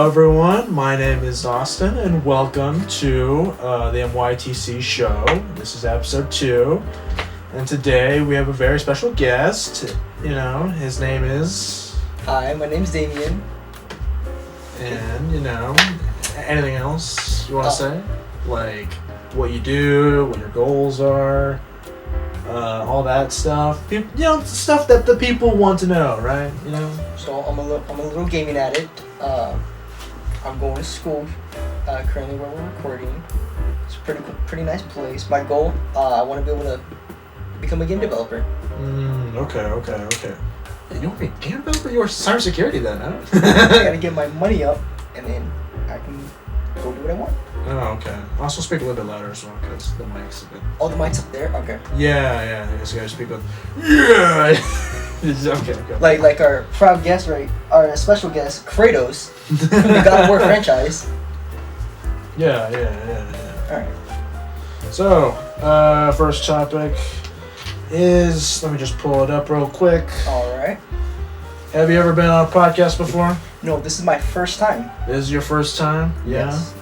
Hello everyone, my name is Austin and welcome to the MYTC show. This is episode 2 and today we have a very special guest. His name is... Hi, my name's Damion. And, anything else you want to say? Like what you do, what your goals are, all that stuff. Stuff that the people want to know, right? So I'm a little gaming addict. I'm going to school currently where we're recording. It's a pretty nice place. My goal, I want to be able to become a game developer. Okay. You want to be a game developer? You're cybersecurity then, huh? I gotta get my money up, and then I can go do what I want. Oh, okay. Also speak a little bit louder as well, because the mic's a bit... Oh, the mic's up there? Okay. Yeah. I guess you gotta speak with... Yeah! Okay. Like our proud guest, right? Our special guest, Kratos, from the God of War franchise. Yeah. Alright. So, first topic is... Let me just pull it up real quick. Alright. Have you ever been on a podcast before? No, this is my first time. This is your first time? Yeah. Yes.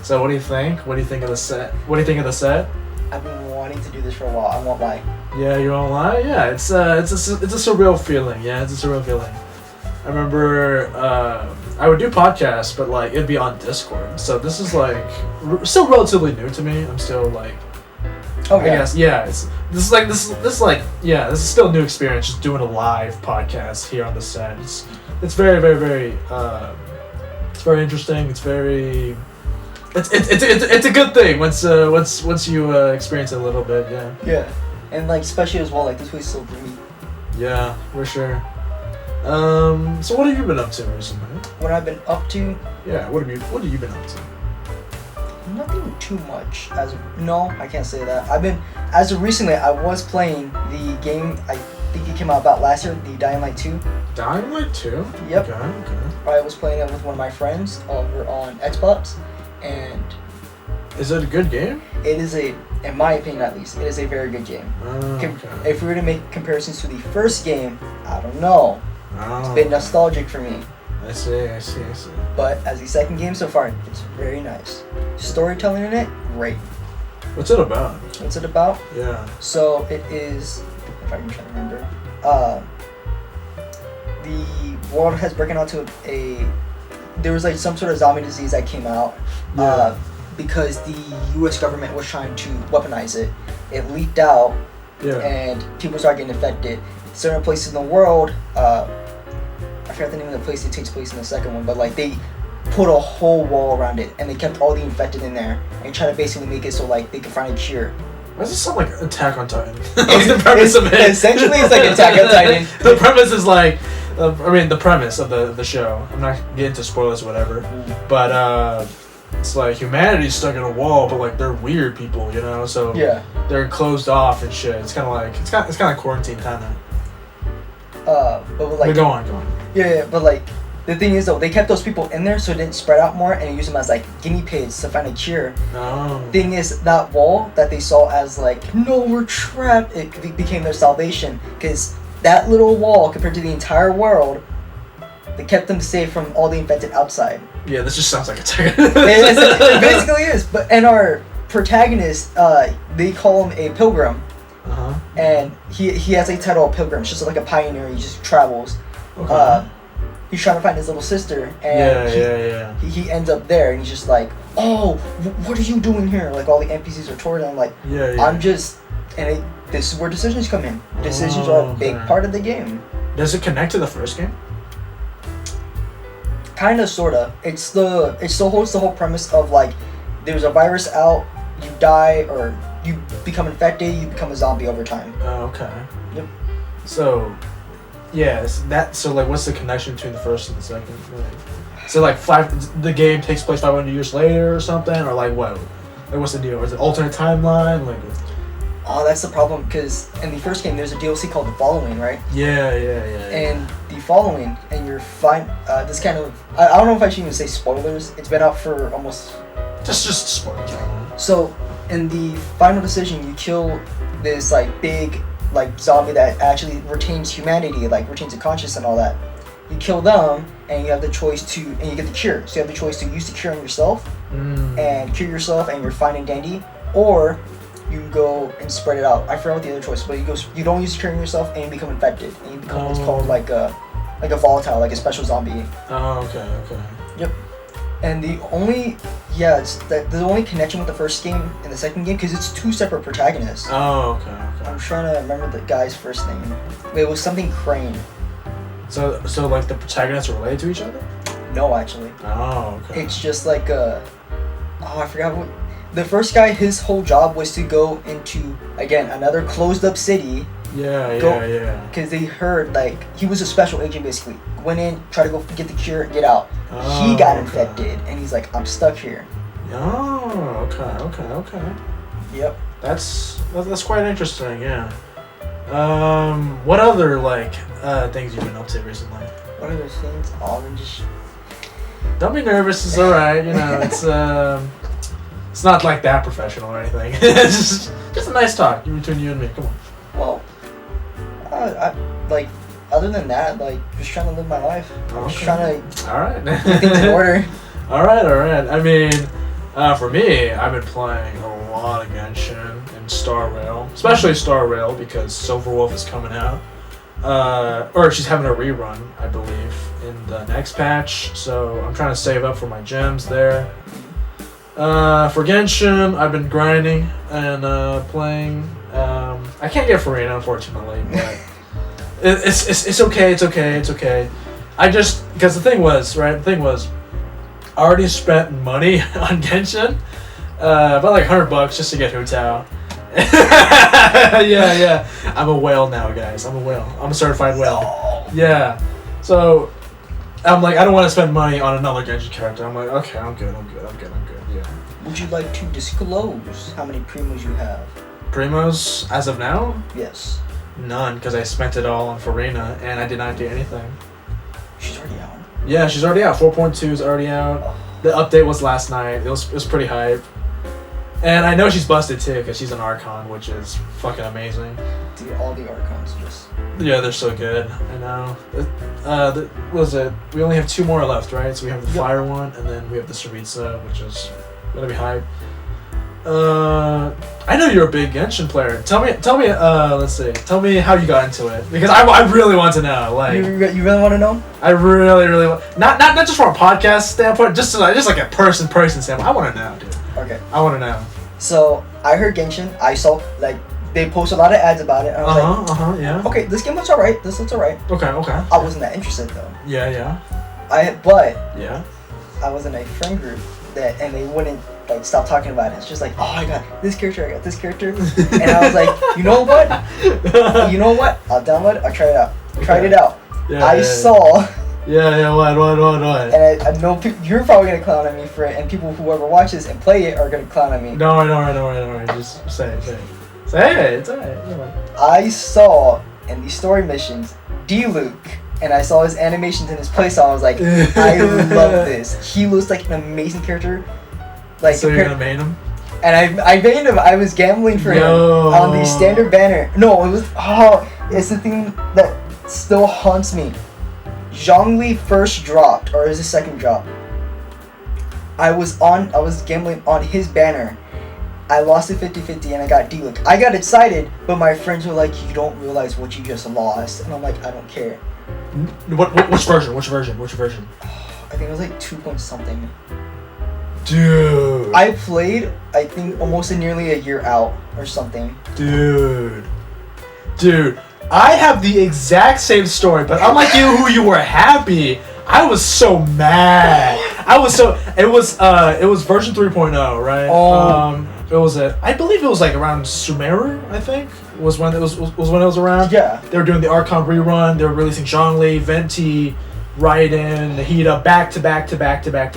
So what do you think? What do you think of the set? I've been wanting to do this for a while. I won't lie. Yeah, you won't lie? Yeah, it's a surreal feeling. Yeah, it's a surreal feeling. I remember I would do podcasts, but like it'd be on Discord. So this is like still relatively new to me. I'm still like, I guess, yeah. This is still a new experience. Just doing a live podcast here on the set. It's very, very, very. It's very interesting. It's very. It's a good thing once you experience it a little bit. Yeah. Yeah, and like especially as well, like this place is so dreamy. Yeah, for sure. So what have you been up to recently? What I've been up to? Yeah, what have you been up to? Nothing too much. No, I can't say that. As of recently, I was playing the game. I think it came out about last year, the Dying Light 2. Dying Light 2? Yep. Okay. I was playing it with one of my friends over on Xbox, and... Is it a good game? It is in my opinion at least, it is a very good game. Okay. If we were to make comparisons to the first game, I don't know. It's a bit nostalgic for me. I see. But as the second game so far, it's very nice. Storytelling in it, great. What's it about? Yeah. So it is, if I can try to remember, the world has broken out to there was like some sort of zombie disease that came out because the U.S. government was trying to weaponize it. It leaked out, and people started getting infected. Certain places in the world, I forgot the name of the place that takes place in the second one, but like they put a whole wall around it and they kept all the infected in there and tried to basically make it so like they could find a cure. Why does this sound like Attack on Titan? The premise of it. Essentially, it's like Attack on Titan. The premise is like, the premise of the show. I'm not getting into spoilers or whatever, but it's like humanity's stuck in a wall, but like they're weird people, So they're closed off and shit. It's kind of like it's kind of quarantine kind of. But like, go on. Yeah, but like the thing is though, they kept those people in there so it didn't spread out more, and they used them as like guinea pigs to find a cure. Oh. Thing is, that wall that they saw as like, no, we're trapped, it became their salvation, because that little wall compared to the entire world, they kept them safe from all the infected outside. Yeah, this just sounds like Attack. It basically is. And our protagonist, they call him a pilgrim. And he has a title of pilgrim. It's just like a pioneer. He just travels. Okay. He's trying to find his little sister, and he ends up there, and he's just like, "Oh, what are you doing here?" Like all the NPCs are toward him. Like, I'm just, and this is where decisions come in. Decisions are a big part of the game. Does it connect to the first game? Kinda, sorta. It still holds the whole premise of like, there's a virus out, you die or you become infected, you become a zombie over time. Oh, okay. Yep. So, so like, what's the connection between the first and the second? So like the game takes place 500 years later or something, or like what? Like what's the deal? Is it alternate timeline? Like. Oh, that's the problem, because in the first game there's a DLC called The Following, right? Yeah. And The Following, and you're fine. This kind of, I don't know if I should even say spoilers. It's been out for almost. Just spoilers. So in the final decision, you kill this like big like zombie that actually retains humanity, like retains a conscience and all that. You kill them, and you have the choice to, and you get the cure. So you have the choice to use the cure on yourself, and cure yourself, and you're fine and dandy, or you go and spread it out. I forgot what the other choice, but you don't use the cure on yourself, and you become infected, and you become what's called like a volatile, like a special zombie. Oh, okay. Yep. And the only connection with the first game and the second game, because it's 2 separate protagonists. Oh, okay. I'm trying to remember the guy's first name. It was something Crane. So like the protagonists are related to each other? No, actually. Oh, okay. It's just like I forgot what. The first guy, his whole job was to go into, again, another closed up city. Yeah. Because they heard, like, he was a special agent basically. Went in, tried to go get the cure, get out. He got infected, and he's like, I'm stuck here. Oh, okay. Yep. That's quite interesting, yeah. What other, like, things you've been up to recently? What other things? Just... Don't be nervous, it's alright, you know, it's not like that professional or anything. It's just a nice talk between you and me, come on. Well, other than that, like, just trying to live my life. Okay. Just trying to Alright. get things in order. Alright. I mean, for me, I've been playing a lot of Genshin and Star Rail, especially Star Rail because Silverwolf is coming out. Or she's having a rerun, I believe, in the next patch, so I'm trying to save up for my gems there. For Genshin, I've been grinding and playing. I can't get Farina, unfortunately, but it's okay. I just, because the thing was, I already spent money on Genshin, about like $100 just to get Hu Tao. yeah. I'm a whale now, guys. I'm a whale. I'm a certified whale. Yeah. So, I'm like, I don't want to spend money on another Genshin character. I'm like, okay, I'm good. Yeah. Would you like to disclose how many primos you have? Primos, as of now? Yes. None, because I spent it all on Farina, and I did not do anything. She's already out. Yeah, she's already out. 4.2 is already out. Oh. The update was last night. It was pretty hype. And I know she's busted too, because she's an Archon, which is fucking amazing. Dude, all the Archons just... Yeah, they're so good. I know. What was it? We only have 2 more left, right? So we have the Fire one, and then we have the Saritsa, which is gonna be hype. I know you're a big Genshin player. Tell me. Let's see. Tell me how you got into it, because I really want to know. Like, you really want to know? I really want. Not just from a podcast standpoint, just like a person standpoint. I want to know, dude. Okay. I want to know. So I heard Genshin. I saw like they post a lot of ads about it. And I was yeah. Okay, this game looks alright. This looks alright. Okay. I wasn't that interested though. Yeah. Yeah. I was in a friend group and they wouldn't like stop talking about it. It's just like, oh, I got this character, and I was like, you know what? I'll download it. I'll try it out. Tried it out. Yeah, I saw. Yeah. What? And I know you're probably gonna clown on me for it, and people who ever watch this and play it are gonna clown on me. Don't worry. Just say it. Say it. It's alright. I saw in the story missions D-Luke, and I saw his animations in his playstyle. I was like, I love this. He looks like an amazing character. Like, so you're gonna main him? And I made him. I was gambling for him on the standard banner. No, it was it's the thing that still haunts me. Zhongli first dropped, or is the second drop. I was gambling on his banner. I lost it 50-50 and I got D-Luke. I got excited, but my friends were like, you don't realize what you just lost. And I'm like, I don't care. Which version? I think it was like 2 point something. Dude. I played, I think, almost nearly a year out or something. Dude. I have the exact same story, but unlike you, who you were happy, I was so mad. It was version 3.0, right? I believe it was like around Sumeru, I think, was when it was around. Yeah. They were doing the Archon rerun. They were releasing Zhongli, Venti, Raiden, Nahida back to back,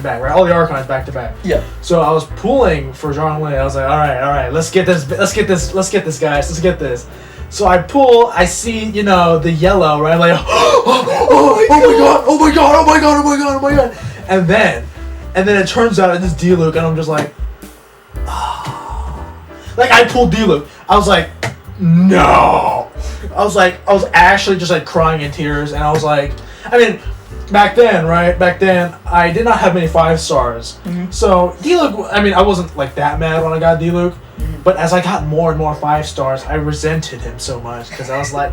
right? All the Archons back to back. Yeah. So I was pulling for Zhongli. I was like, all right, let's get this, guys, let's get this. So I pull, I see, the yellow, right? I'm like, oh my god. And then it turns out it's D-Luke, and I'm just like, like I pulled D-Luke. I was like, no. I was actually just like crying in tears, and I was like, I mean, back then, right? Back then, I did not have many 5 stars. So D-Luke, I mean, I wasn't like that mad when I got D-Luke. But as I got more and more 5 stars, I resented him so much because I was like,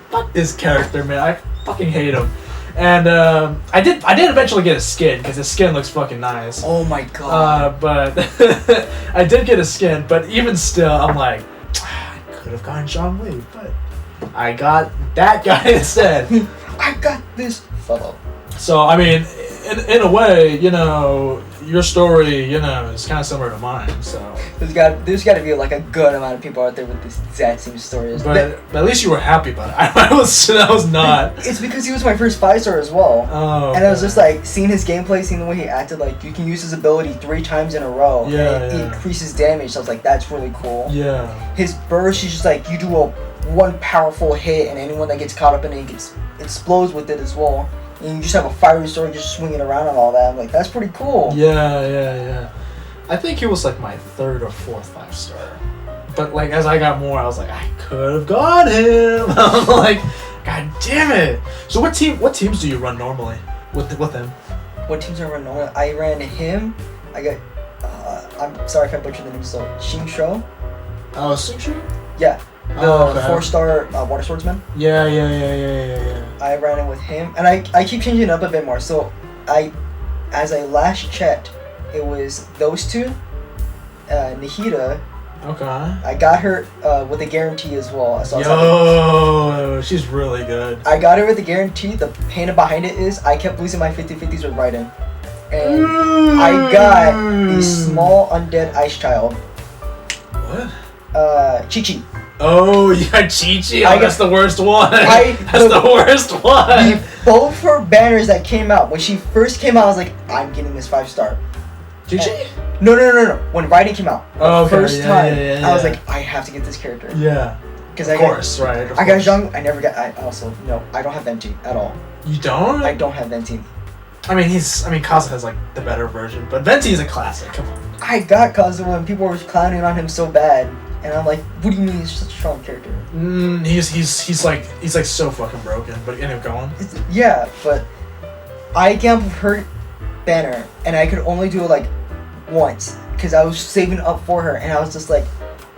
fuck this character, man. I fucking hate him. And I did eventually get a skin because his skin looks fucking nice. Oh my god. But I did get a skin, but even still, I'm like, I could have gotten Zhongli, but I got that guy instead. I got this fellow. So I mean, in a way, you know, your story, you know, is kind of similar to mine. So there's got to be like a good amount of people out there with this exact same story. But at least you were happy about it. I was not. It's because he was my first 5-star as well. Oh. And I was just like seeing his gameplay, seeing the way he acted. Like you can use his ability 3 times in a row. Yeah. And it increases damage. So I was like, that's really cool. Yeah. His burst is just like you do one powerful hit, and anyone that gets caught up in it explodes with it as well. And you just have a fiery sword just swinging around and all that. I'm like, that's pretty cool. Yeah. I think he was like my 3rd or 4th 5-star. But like as I got more, I was like, I could have got him. I'm like, god damn it. So what teams do you run normally with him? What teams do I run normally? I ran him. I got. I'm sorry if I butchered the name. So Xingqiu. Oh, Xingqiu? Yeah. The 4-star water swordsman. Yeah. I ran it with him, and I keep changing it up a bit more. So as I last checked, it was those 2, Nihida. Okay. I got her with a guarantee as well. So Yo, she's really good. I got her with a guarantee. The pain behind it is I kept losing my 50/50s with Raiden, and I got a small undead ice child. What? Chi-Chi. Oh, you got Chi-Chi? Oh, that's the worst one. That's the worst one. Both her banners that came out, when she first came out, I was like, I'm getting this 5-star. Chi-Chi? No. When Raiden came out, first time, yeah. I was like, I have to get this character. Yeah. Of course. I got Zhang. I never got. I don't have Venti at all. You don't? I don't have Venti. I mean, Kazuha has like the better version, but Venti is a classic. Come on. I got Kazuha and people were clowning on him so bad. And I'm like, what do you mean he's such a strong character? He's like so fucking broken. But anyway, go on. Yeah, but I gambled her banner, and I could only do it like once because I was saving up for her, and I was just like,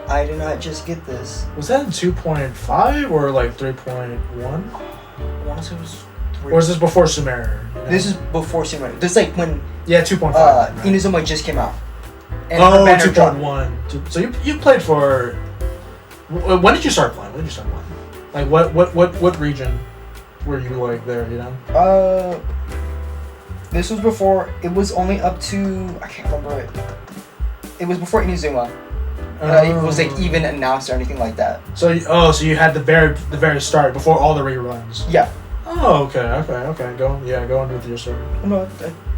I did not just get this. Was that in 2.5 or like 3.1? I want to say it was 3. Or is this before Sumeru? You know? This is before Sumeru. This is like when 2.5. Right? Inazuma just came out. And 2.1. So you played for. When did you start playing? Like what region were you like there? You know. This was before. It was only up to I can't remember it. It was before Inazuma. It was like even announced or anything like that. So you had the very start before all the reruns. Yeah. Oh, okay. Go on with your story. No,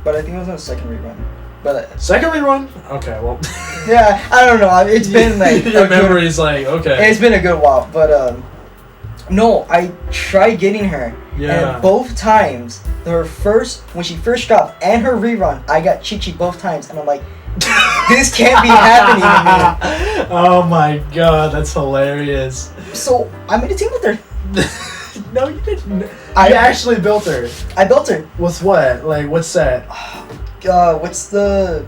but I think it was on the second rerun. But second rerun? Okay, well. Yeah, I don't know. It's been like your memory's like okay. It's been a good while, but no, I tried getting her. Yeah. And both times, when she first dropped and her rerun, I got Chi-Chi both times, and I'm like, this can't be happening to me. Oh my god, that's hilarious. So I made a team with her. No, you didn't. I actually built her. I built her. With what? Like what set? What's the?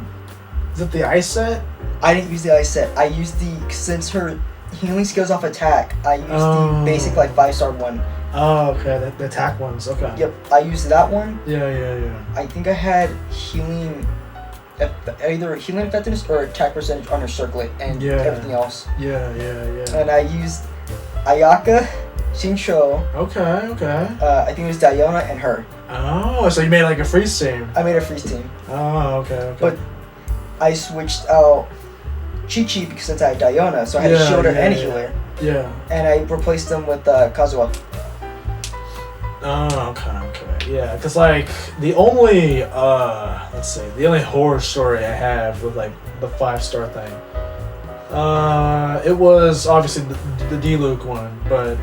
Is it the ice set? I didn't use the ice set. I used since her healing skills off attack. I used the basic like 5-star one. Oh, okay. The attack ones. Okay. Yep, I used that one. Yeah. I think I had healing, either healing effectiveness or attack percentage on her circlet and everything else. Yeah. And I used Ayaka, Xingqiu. Okay. I think it was Diona and her. Oh, so you made like a freeze team. I made a freeze team. Oh, okay. But I switched out Chi-Chi because since I had Diona, so I had a shielder and a healer. Yeah. And I replaced them with Kazuha. Oh, okay. Yeah, because like the only horror story I have with like the 5-star thing, it was obviously the D-Luke one, but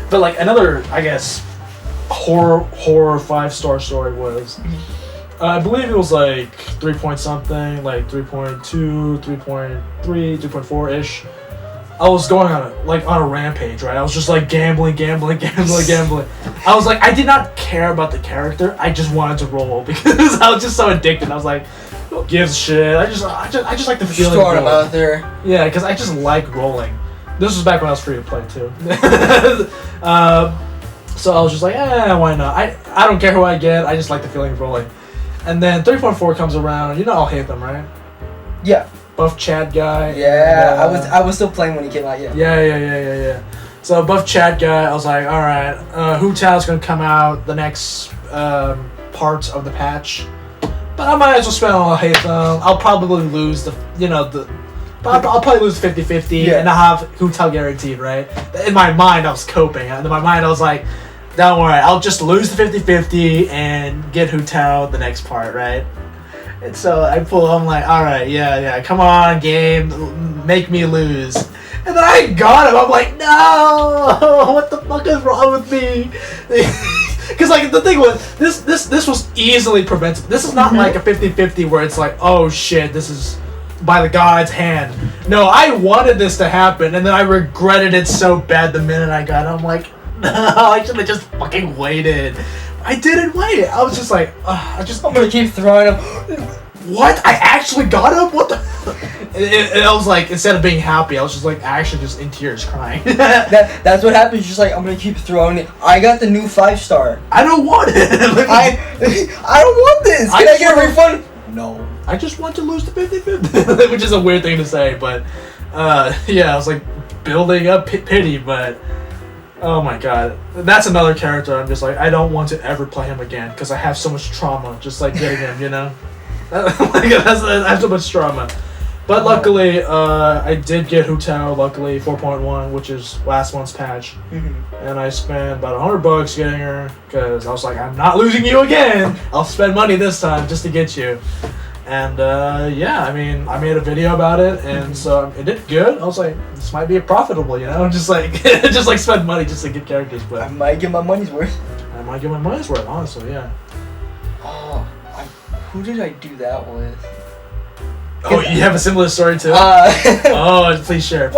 but like another, I guess, horror 5-star story was, I believe it was like 3 point something, like 3.2, 3.3, 3.4 ish. I was going on a rampage, right? I was just like gambling. I was like, I did not care about the character. I just wanted to roll because I was just so addicted. I was like, who gives a shit? I just like the feeling. Just throwing them out there. Yeah, because I just like rolling. This was back when I was free to play too. So I was just like, why not? I don't care who I get. I just like the feeling of rolling. And then 3.4 comes around. You know I'll hate them, right? Yeah. Buff Chad guy. Yeah, I was still playing when he came out. Yeah. Yeah. So Buff Chad guy, I was like, all right, Hu Tao's gonna come out the next part of the patch, but I might as well spend all hate them. I'll probably lose I'll probably lose 50-50 and I'll have Hu Tao guaranteed, right? In my mind, I was coping. In my mind, I was like, don't worry, I'll just lose the 50-50 and get Hu Tao the next part, right? And so I'm like, alright, yeah, come on, game, make me lose. And then I got him, I'm like, no, what the fuck is wrong with me? Because, like, the thing was, this was easily preventable. This is not like a 50-50 where it's like, oh shit, this is by the god's hand. No, I wanted this to happen, and then I regretted it so bad the minute I got it. I'm like, no, I should have just fucking waited. I didn't wait. I was just like, I'm gonna keep throwing him. What? I actually got him? What the? And I was like, instead of being happy, I was just like, actually just in tears crying. That's what happens. You're just like, I'm gonna keep throwing it. I got the new 5-star. I don't want it. I don't want this. Can I get a refund? No. I just want to lose the 50-50. Which is a weird thing to say, but yeah, I was like building up pity, but oh my god, that's another character. I'm just like, I don't want to ever play him again because I have so much trauma just like getting him, you know. I have so much trauma. But luckily, I did get Hu Tao. Luckily, 4.1, which is last month's patch, and I spent about $100 getting her because I was like, I'm not losing you again. I'll spend money this time just to get you. And yeah, I mean, I made a video about it, and so it did good. I was like, this might be profitable, you know, just like spend money just to get characters. But I might get my money's worth. I might get my money's worth, honestly, yeah. Oh, who did I do that with? Oh, you have a similar story too? Oh, please share.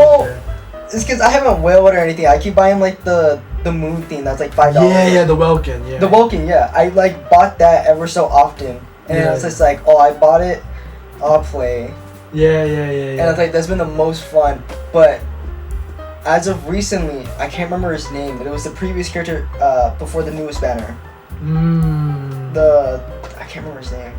It's because I haven't whaled or anything. I keep buying like the moon thing that's like $5. Yeah, the Welkin, yeah. The Welkin, yeah. I like bought that ever so often. And it's just like, oh, I bought it, I'll play. Yeah. And it's like, that's been the most fun. But as of recently, I can't remember his name, but it was the previous character before the newest banner. I can't remember his name.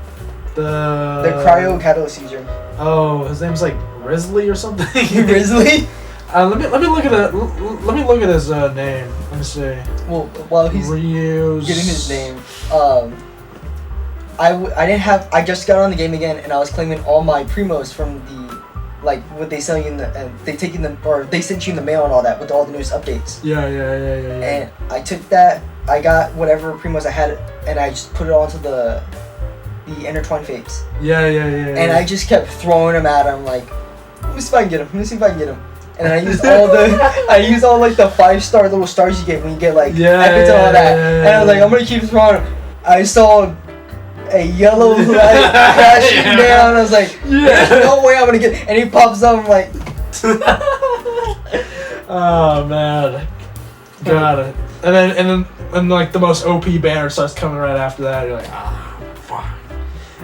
The Cryo Catalyst user. Oh, his name's like Risley or something. Risley? Let me look at it. Let me look at his name. Let me see. Well, while he's getting his name, I just got on the game again, and I was claiming all my primos from the, like, what they sell you in the, they sent you in the mail and all that with all the newest updates. Yeah. And I took that, I got whatever primos I had, and I just put it onto the intertwined fates. Yeah. And I just kept throwing them at him, like, let me see if I can get him. And I used all like the 5-star little stars you get when you get like epics and all that. And I was like, I'm gonna keep throwing them. I saw a yellow light crashing down. I was like, there's no way I'm gonna get. And he pops up. I'm like, oh man, got it. And then like the most OP banner starts coming right after that. You're like, fuck.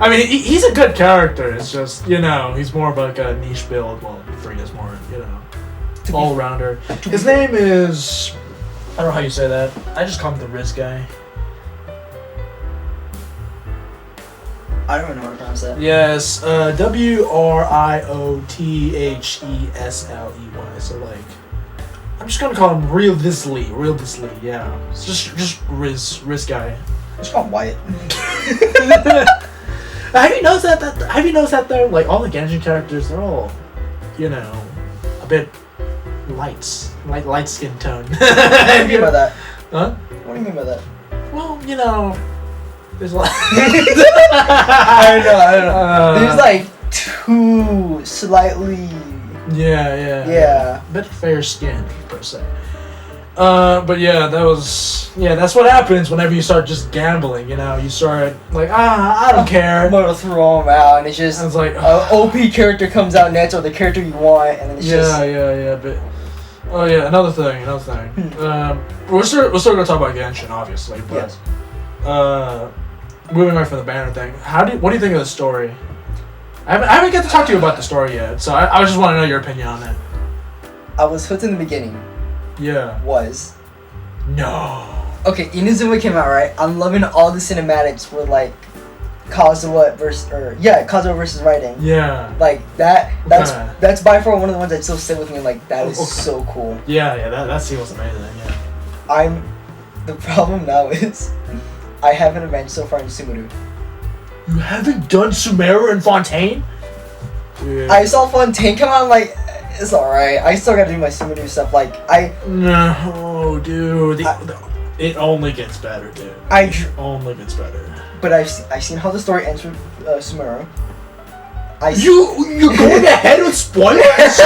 I mean, he's a good character. It's just, you know, he's more of like a niche build. Well, 3 is more, you know, all rounder. His name is, I don't know how you say that. I just call him the Riz guy. I don't even know how to pronounce that. Yes, WRIOTHESLEY. So like, I'm just gonna call him Real Disley. Yeah, it's just Riz guy. Just call him Wyatt. Have you noticed that though? Like all the Genshin characters, they're all, you know, a bit light skin tone. What do you mean by that? Huh? What do you mean by that? Well, you know, there's a lot. I don't know. There's like 2 slightly. Yeah. Yeah. A bit fair skin per se. But yeah, that's what happens whenever you start just gambling. You know, you start like, I don't care. I'm gonna throw him out, and it's just And it's like, OP character comes out next, or the character you want, and then it's just but another thing. We're still gonna talk about Genshin, obviously, but yes. Moving right from the banner thing, what do you think of the story? I haven't get to talk to you about the story yet, so I just want to know your opinion on it. I was hooked in the beginning. Yeah. No. Okay, Inazuma came out, right? I'm loving all the cinematics where like Kazuha versus Raiden. Yeah. Like that's by far one of the ones that still sit with me. Like that is so cool. Yeah. That scene was amazing. Yeah. The problem now is I haven't advanced so far in Sumeru. You haven't done Sumeru and Fontaine? Yeah. I saw Fontaine come out, like, it's alright. I still gotta do my Sumeru stuff. Like, No, dude. It only gets better, dude. It only gets better. But I've seen how the story ends with Sumeru. You're going ahead with spoilers?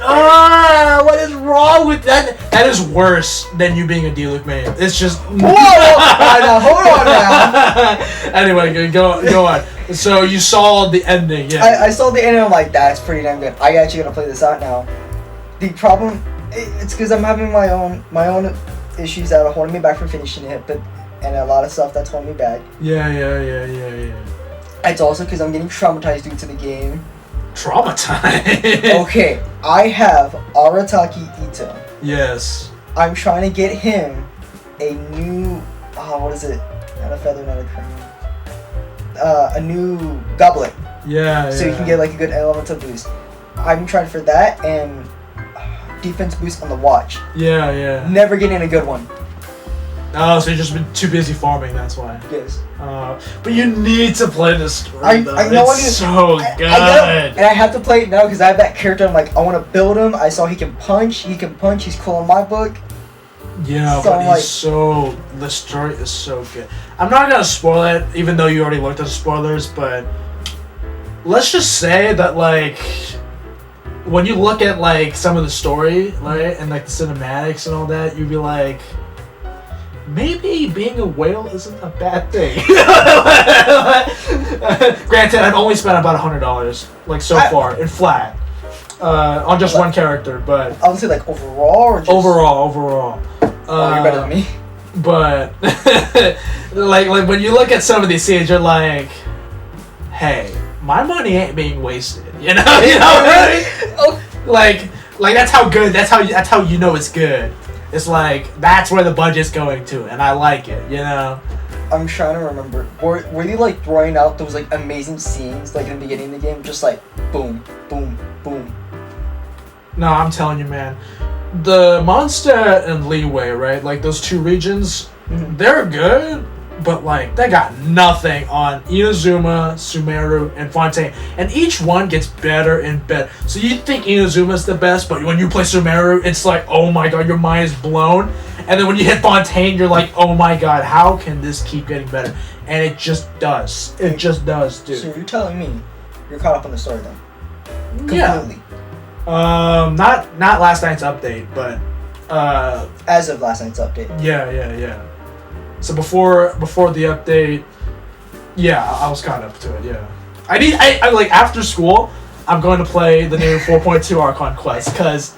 What is wrong with that? That is worse than you being a D-Luke main. It's just... Whoa! Now, hold on now. Anyway, go on. So you saw the ending, yeah. I saw the ending, I'm like, that's pretty damn good. I actually gotta play this out now. The problem, it's because I'm having my own issues that are holding me back from finishing it, and a lot of stuff that's holding me back. Yeah. It's also because I'm getting traumatized due to the game. Traumatized? Okay, I have Arataki Ito. Yes. I'm trying to get him a new, what is it? Not a feather, not a crown. A new goblet. Yeah. So you can get like a good elemental boost. I'm trying for that and defense boost on the watch. Yeah. Never getting a good one. Oh, so you've just been too busy farming, that's why. Yes. But you need to play this story, I know it's so good. And I have to play it now because I have that character. I'm like, I want to build him. I saw he can punch. He's cool in my book. Yeah, so but the story is so good. I'm not gonna spoil it, even though you already looked at the spoilers, but let's just say that, like, when you look at, like, some of the story, right, and, like, the cinematics and all that, you'd be like, maybe being a whale isn't a bad thing. Granted, I've only spent about $100, like, so far, in flat, on just one character, but... I would say, like, overall, or just... Overall. You're better than me. But, like when you look at some of these scenes, you're like, hey, my money ain't being wasted, you know? Right? Like that's how good, that's how you know it's good. It's like, that's where the budget's going to, and I like it, you know? I'm trying to remember. Were they, like, throwing out those, like, amazing scenes, like, in the beginning of the game? Just, like, boom, boom, boom. No, I'm telling you, man. The Mondstadt and Leeway, right? Like, those two regions, they're good, but, like, they got nothing on Inazuma, Sumeru, and Fontaine. And each one gets better and better. So you think Inazuma's the best, but when you play Sumeru, it's like, oh my god, your mind is blown. And then when you hit Fontaine, you're like, oh my god, how can this keep getting better? And it just does. It just does, dude. So you're telling me you're caught up on the story, then? Completely. Yeah. Not last night's update, but as of last night's update. Yeah. So before the update, yeah, I was caught up to it. Yeah, I like after school, I'm going to play the new 4.2 Archon quest because,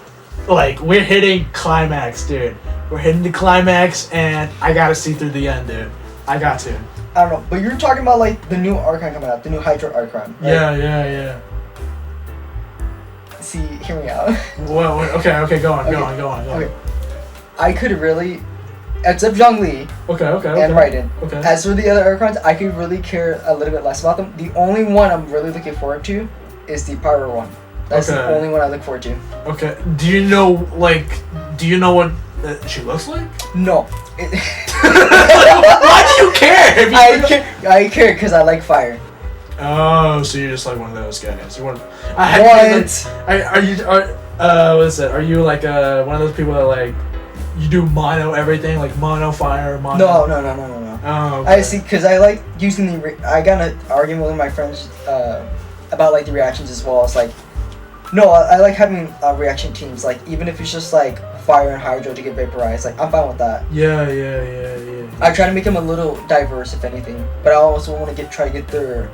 like, we're hitting climax, dude. We're hitting the climax, and I gotta see through the end, dude. I got to. I don't know, but you're talking about, like, the new Archon coming out, the new Hydra Archon. Right? Yeah. See, hear me out. Well, okay, go on. Okay. I could really, except Zhongli okay. and Raiden. Okay. As for the other Archons, I could really care a little bit less about them. The only one I'm really looking forward to is the Pyro one. That's the only one I look forward to. Okay. Do you know what she looks like? No. Why do you care? I care because I like fire. Oh, so you're just like one of those guys. What is it? Are you like one of those people that, like, you do mono everything, like mono fire, mono? No. Oh, okay. I see, because I like using I got in an argument with my friends about, like, the reactions as well. It's like, No, I like having reaction teams. Like even if it's just like fire and hydro to get vaporized, like I'm fine with that. Yeah. I try to make them a little diverse, if anything, but I also want to try to get the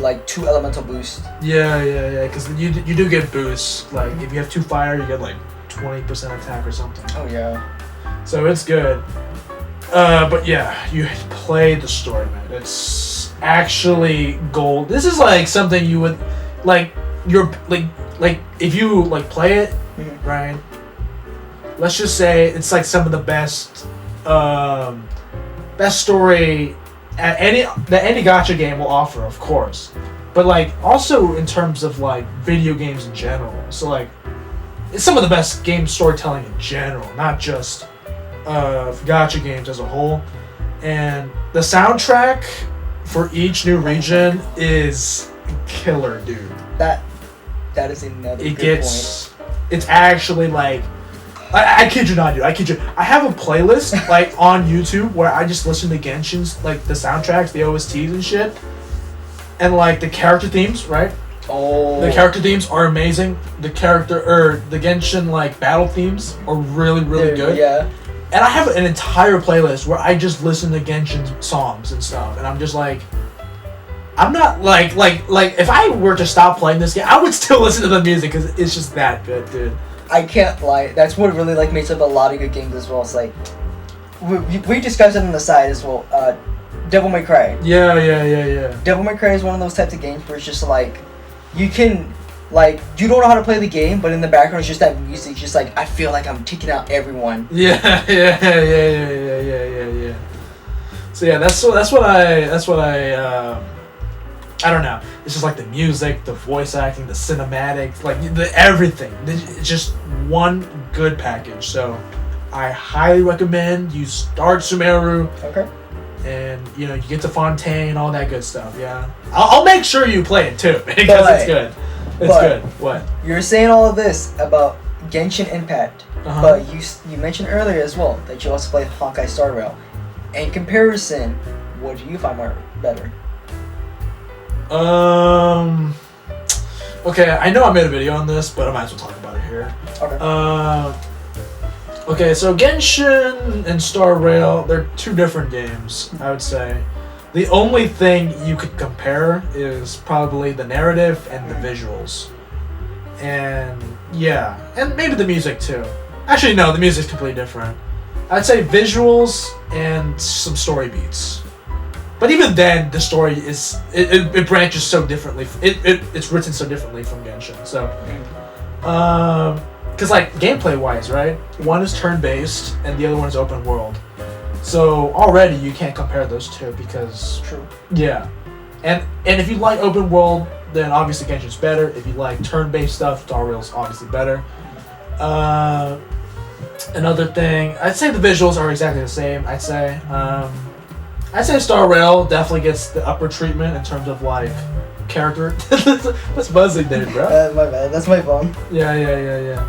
like 2 elemental boost. Yeah. Because you do get boosts. Like if you have 2 fire, you get like 20% attack or something. Oh yeah. So it's good. But yeah, you played the story, man. It's actually gold. This is like something you would like. You're like if you like play it, right? Let's just say it's like some of the best story that any gacha game will offer, of course. But like also in terms of like video games in general. So like it's some of the best game storytelling in general, not just gacha games as a whole. And the soundtrack for each new region is killer, dude. That is another It good gets point. It's actually like I kid you not, dude. I kid you. I have a playlist like on YouTube where I just listen to Genshin's like the soundtracks, the OSTs and shit, and like the character themes, right? Oh. The character themes are amazing. The Genshin like battle themes are really good. Yeah. And I have an entire playlist where I just listen to Genshin songs and stuff, and I'm just like, I'm not like if I were to stop playing this game, I would still listen to the music because it's just that good, dude. I can't lie. That's what really like makes up a lot of good games as well. It's like we discussed it on the side as well. Devil May Cry. Yeah. Devil May Cry is one of those types of games where it's just like you can like you don't know how to play the game, but in the background it's just that music. Just like I feel like I'm taking out everyone. Yeah. So yeah, that's what I don't know. It's just like the music, the voice acting, the cinematics, like the everything. It's just one good package. So I highly recommend you start Sumeru. Okay. And you know you get to Fontaine, all that good stuff. Yeah, I'll make sure you play it too because it's good. It's good. What? You're saying all of this about Genshin Impact, but you mentioned earlier as well that you also play Honkai Star Rail. In comparison, what do you find more better? Okay, I know I made a video on this, but I might as well talk about it here. Okay. Okay, so Genshin and Star Rail, they're 2 different games, I would say. The only thing you could compare is probably the narrative and the visuals. And yeah, and maybe the music too. Actually, no, the music's completely different. I'd say visuals and some story beats. But even then, the story is it branches so differently. It's written so differently from Genshin. So, because like gameplay wise, right? One is turn based and the other one is open world. So already you can't compare those two because True. Yeah, and if you like open world, then obviously Genshin's better. If you like turn based stuff, Star Rail's obviously better. Another thing, I'd say the visuals are exactly the same. I'd say Star Rail definitely gets the upper treatment in terms of like character. What's buzzing there, bro? My bad. That's my phone. Yeah.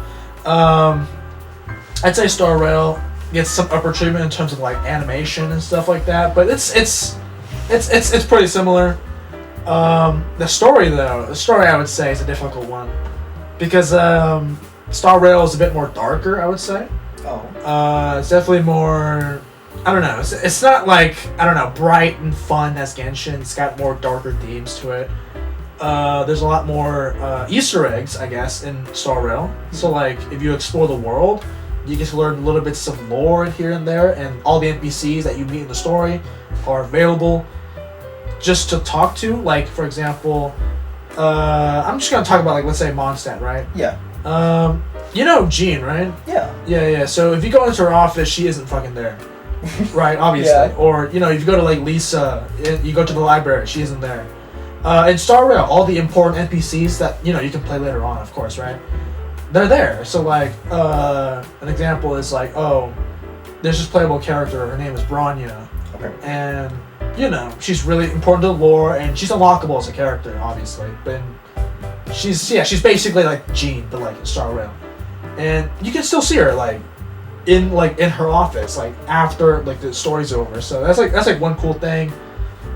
I'd say Star Rail gets some upper treatment in terms of like animation and stuff like that, but it's pretty similar. The story I would say is a difficult one because Star Rail is a bit more darker, I would say. Oh. It's definitely more. I don't know. It's not like bright and fun as Genshin. It's got more darker themes to it. There's a lot more Easter eggs, I guess, in Star Rail. So like, if you explore the world, you get to learn little bits of lore here and there, and all the NPCs that you meet in the story are available just to talk to. Like, for example, I'm just gonna talk about like, let's say Mondstadt, right? Yeah. You know Jean, right? Yeah. Yeah. So if you go into her office, she isn't fucking there. Right, obviously. Yeah. Or, you know, if you go to like Lisa, you go to the library, she isn't there. In Star Rail, all the important NPCs that, you know, you can play later on, of course, right? They're there. So like, an example is like, oh, there's this playable character, her name is Bronya. Okay. And, you know, she's really important to the lore, and she's unlockable as a character, obviously. But she's basically like Jean, but like in Star Rail. And you can still see her, like, in her office, like after like the story's over. So that's like one cool thing.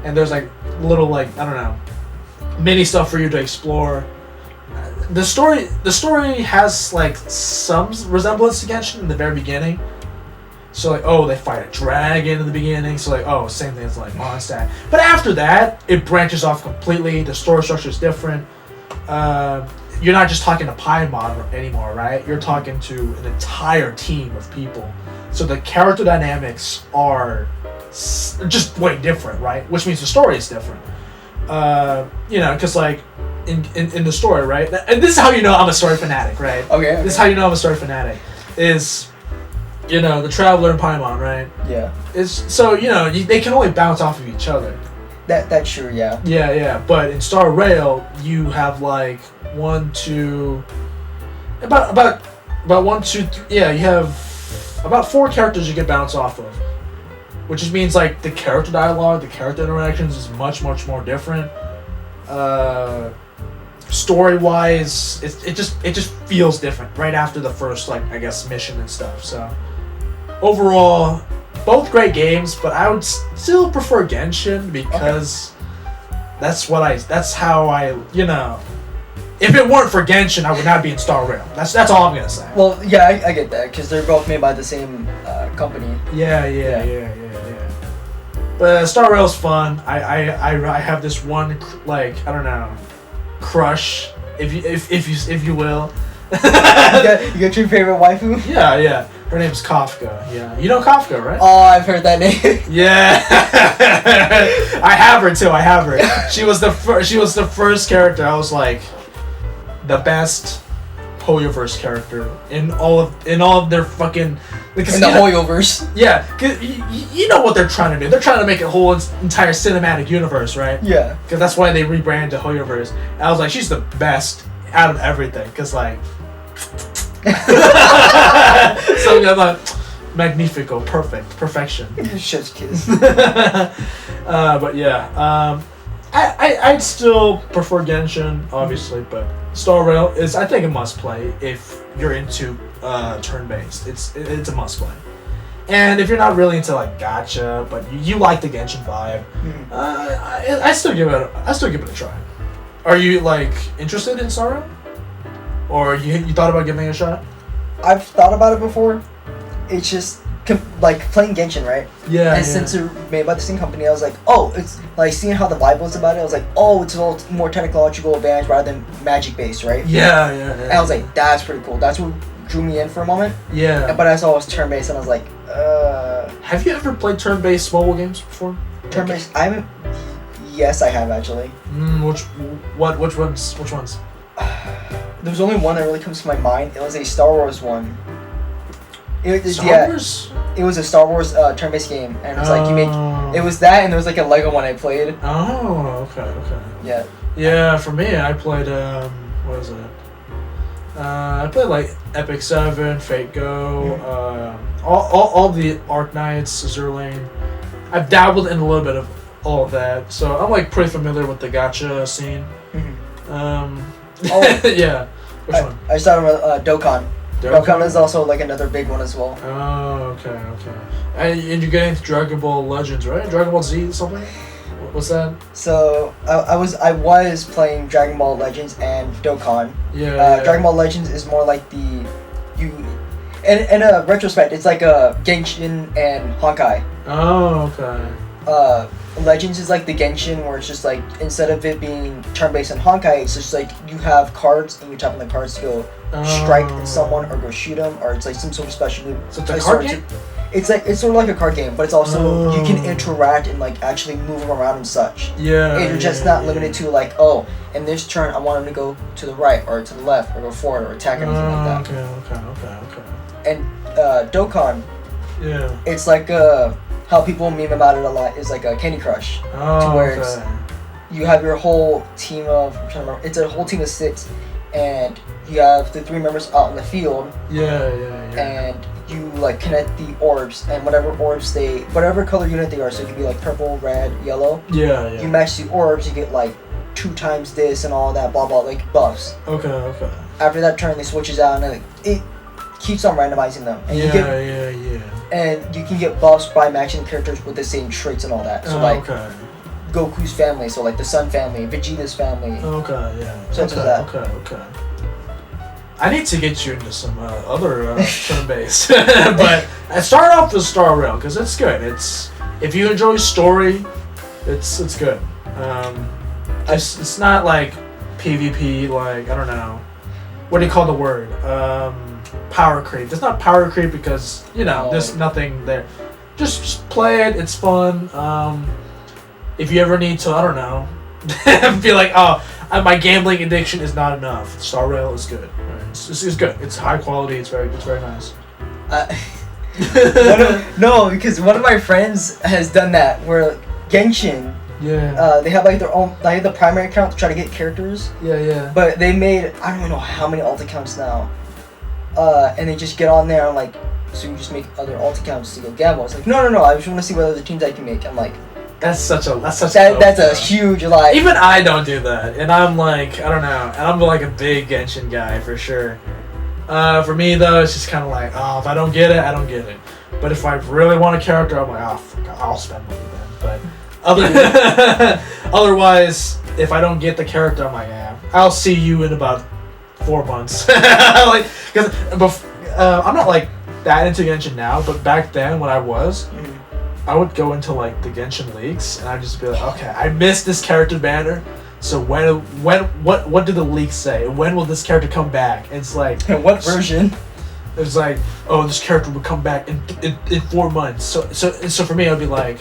And there's like little like, I don't know, mini stuff for you to explore. the story has like some resemblance to Genshin in the very beginning. So like, oh, they fight a dragon in the beginning. So like, oh, same thing as like Mondstadt. But after that, it branches off completely. The story structure is different. You're not just talking to Paimon anymore, right? You're talking to an entire team of people. So the character dynamics are just way different, right? Which means the story is different. Because like in the story, right? And this is how you know I'm a story fanatic, right? Okay. This is how you know I'm a story fanatic. Is the Traveler and Paimon, right? Yeah. They can only bounce off of each other. That's true, yeah. Yeah. But in Star Rail, you have like about 1, 2, 3. Yeah, you have about 4 characters you can bounce off of, which just means like the character dialogue, the character interactions is much more different. Story wise, it just feels different right after the first mission and stuff. So overall, both great games, but I would still prefer Genshin because that's how I if it weren't for Genshin, I would not be in Star Rail. That's all I'm gonna say. Well, yeah, I get that because they're both made by the same company. Yeah. But Star Rail's fun. I have this one crush, if you will. you got your favorite waifu? Yeah. Her name's Kafka. Yeah, you know Kafka, right? Oh, I've heard that name. Yeah, I have her too. She was the first character. I was like, the best Hoyoverse character in all of their fucking. Because, in the Hoyoverse. Yeah, cause you know what they're trying to do. They're trying to make a whole entire cinematic universe, right? Yeah. Because that's why they rebranded to Hoyoverse. And I was like, she's the best out of everything. Because like. So I'm like, magnifico, perfection. Chef's kiss. But yeah, I'd still prefer Genshin, obviously, but Star Rail is, I think, a must play if you're into turn-based. It's a must play. And if you're not really into like gacha, but you like the Genshin vibe, I still give it a try. Are you like interested in Star Rail? Or you thought about giving it a shot? I've thought about it before. It's just like playing Genshin, right? Yeah. And since it's made by the same company, I was like, oh, it's like seeing how the vibe was about it. I was like, oh, it's a little more technological advantage rather than magic based, right? Yeah. And I was like, that's pretty cool. That's what drew me in for a moment. Yeah. But I saw it was turn based, and I was like, Have you ever played turn-based mobile games before? Turn based? Yes, I have actually. Which ones? There was only one that really comes to my mind. It was a Star Wars one. Star Wars? It was a Star Wars turn-based game, and it was like it was that, and there was like a Lego one I played. Oh, okay. Yeah. Yeah, for me, I played what is it? I played like Epic 7, Fate Go, all the Arc Knights, Azure Lane. I've dabbled in a little bit of all of that, so I'm like pretty familiar with the gacha scene. Yeah. Which one? I started with Dokkan. Dokkan is also like another big one as well. Oh, okay. And you're getting into Dragon Ball Legends, right? Dragon Ball Z something? What's that? So I was playing Dragon Ball Legends and Dokkan. Yeah. Dragon Ball Legends is more like in a retrospect, it's like a Genshin and Honkai. Oh, okay. Legends is like the Genshin where it's just like instead of it being turn-based on Honkai, it's just like you have cards and you tap on the cards to go strike someone or go shoot them, or it's like some sort of special move. So it's a card game? It's sort of like a card game, but it's also you can interact and like actually move them around and such. Yeah. And you're just not limited to like, oh, in this turn I want him to go to the right or to the left or go forward or attack or anything like that. Okay. And Dokkan, yeah, it's like how people meme about it a lot is like a Candy Crush. Oh, to where okay. You have your whole team of, I'm trying to remember, it's a whole team of 6, and you have the 3 members out in the field. Yeah. And you like connect the orbs, and whatever color unit they are, so it could be like purple, red, yellow. Yeah. You match the orbs, you get like 2 times this and all that, blah blah, like buffs. Okay. After that turn, they switches out, and it keeps on randomizing them. And yeah. And you can get buffs by matching characters with the same traits and all that. So Goku's family, so like the Sun family, Vegeta's family. Okay, yeah. So it's that. Okay. I need to get you into some other turn-based, but I start off with Star Rail because it's good. It's if you enjoy story, it's good. It's not like PvP, like I don't know, what do you call the word? Power creep. It's not power creep because there's nothing there. Just play it. It's fun. If you ever need to, I don't know, feel like my gambling addiction is not enough. Star Rail is good. Right? It's good. It's high quality. It's very nice. No, because one of my friends has done that where Genshin. Yeah. They have like their own, like the primary account to try to get characters. Yeah. But they made I don't even know how many alt accounts now. And they just get on there and like, so you just make other alt accounts to go gamble. It's like no. I just want to see what other teams I can make. I'm like. That's a huge like. Even I don't do that, and I'm like I don't know, and I'm like a big Genshin guy for sure. For me though, it's just kind of like if I don't get it, I don't get it. But if I really want a character, I'm like fuck, I'll spend money then. But otherwise, if I don't get the character, I'm like I'll see you in about 4 months. Like because I'm not like that into Genshin now, but back then when I was. I would go into like the Genshin leaks and I'd just be like, okay, I missed this character banner. So what do the leaks say? When will this character come back? And it's like what version? It's like, oh, this character will come back in 4 months. So for me, I'd be like,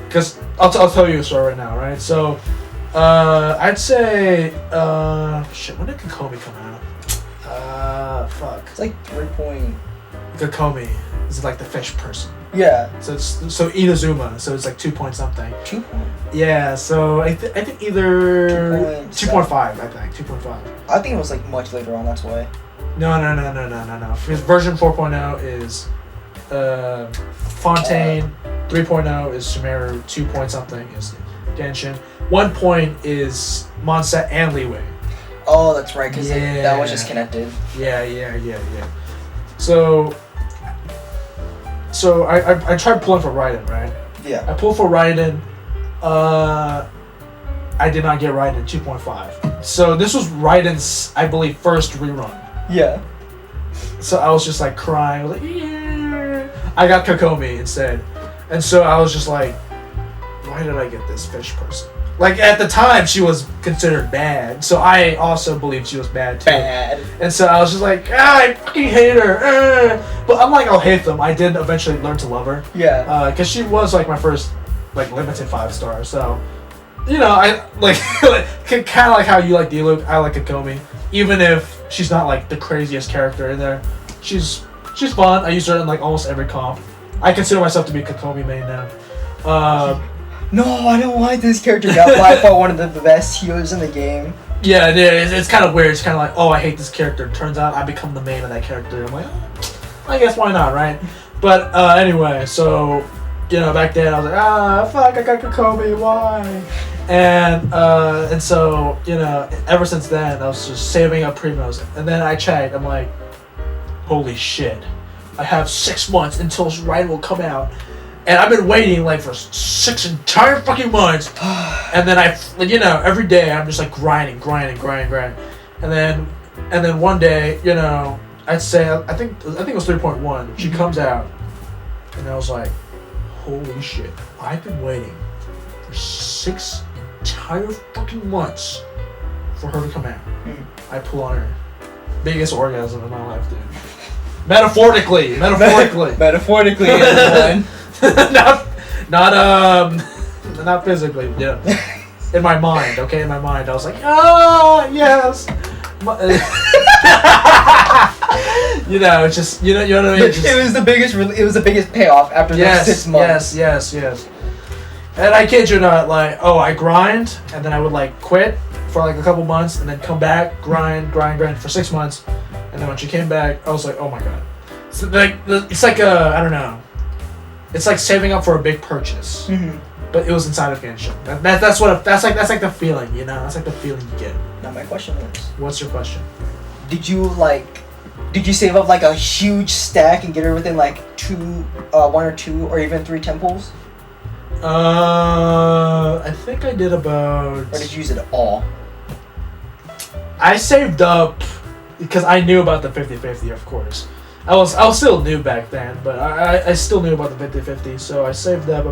because I'll tell you a story right now, right? So I'd say when did Kokomi come out? Fuck. It's like 3 point. Kokomi is like the fish person. Yeah. So Inazuma, so it's like 2 point something. 2 point. Yeah. So I think either 2.5. I think 2.5. I think it was like much later on. That's why. No. Because version 4.0 is Fontaine. 3.0 is Sumeru. 2 point something is Genshin. 1 point is Monset and Liwei. Oh, that's right. Because that was just connected. Yeah. So I tried pulling for Raiden, right? Yeah. I pulled for Raiden. I did not get Raiden 2.5. So this was Raiden's, I believe, first rerun. Yeah. So I was just like crying. I was like, yeah. I got Kokomi instead. And so I was just like, why did I get this fish person? Like at the time she was considered bad. So I also believed she was bad too. Bad. And so I was just like, I fucking hate her. But I'm like, I'll hate them. I did eventually learn to love her. Yeah. Because she was like my first like limited 5-star. So, I like kind of like how you like D-Luke. I like Kokomi, even if she's not like the craziest character in there. She's fun. I use her in like almost every comp. I consider myself to be Kokomi main now. No, I don't like this character. Got by far one of the best healers in the game. Yeah, it's kind of weird. It's kind of like, oh, I hate this character. Turns out I become the main of that character. I'm like, I guess why not, right? But anyway, so back then I was like, fuck, I got Kokomi, why? And so ever since then I was just saving up primos, and then I checked. I'm like, holy shit, I have 6 months until Raiden will come out. And I've been waiting like for 6 entire fucking months, and then every day I'm just like grinding, and then one day, I'd say I think it was 3.1. She comes out, and I was like, holy shit! I've been waiting for 6 entire fucking months for her to come out. I pull on her, biggest orgasm in my life, dude. Metaphorically, everyone. not physically, in my mind, okay? In my mind, I was like, yes. It's just, you know what I mean? It was the biggest payoff after those 6 months. Yes. And I kid you not, like, I grind, and then I would like quit for like a couple months, and then come back, grind for 6 months, and then when she came back, I was like, oh my god. So like, it's like I don't know. It's like saving up for a big purchase, but it was inside of Genshin. That's like the feeling, That's like the feeling you get. Now my question is, what's your question? Did you save up like a huge stack and get her within like 1 or 2 or even 3 temples? I think I did about. Or did you use it all? I saved up because I knew about the 50-50, of course. I was still new back then, but I still knew about the 50-50, so I saved up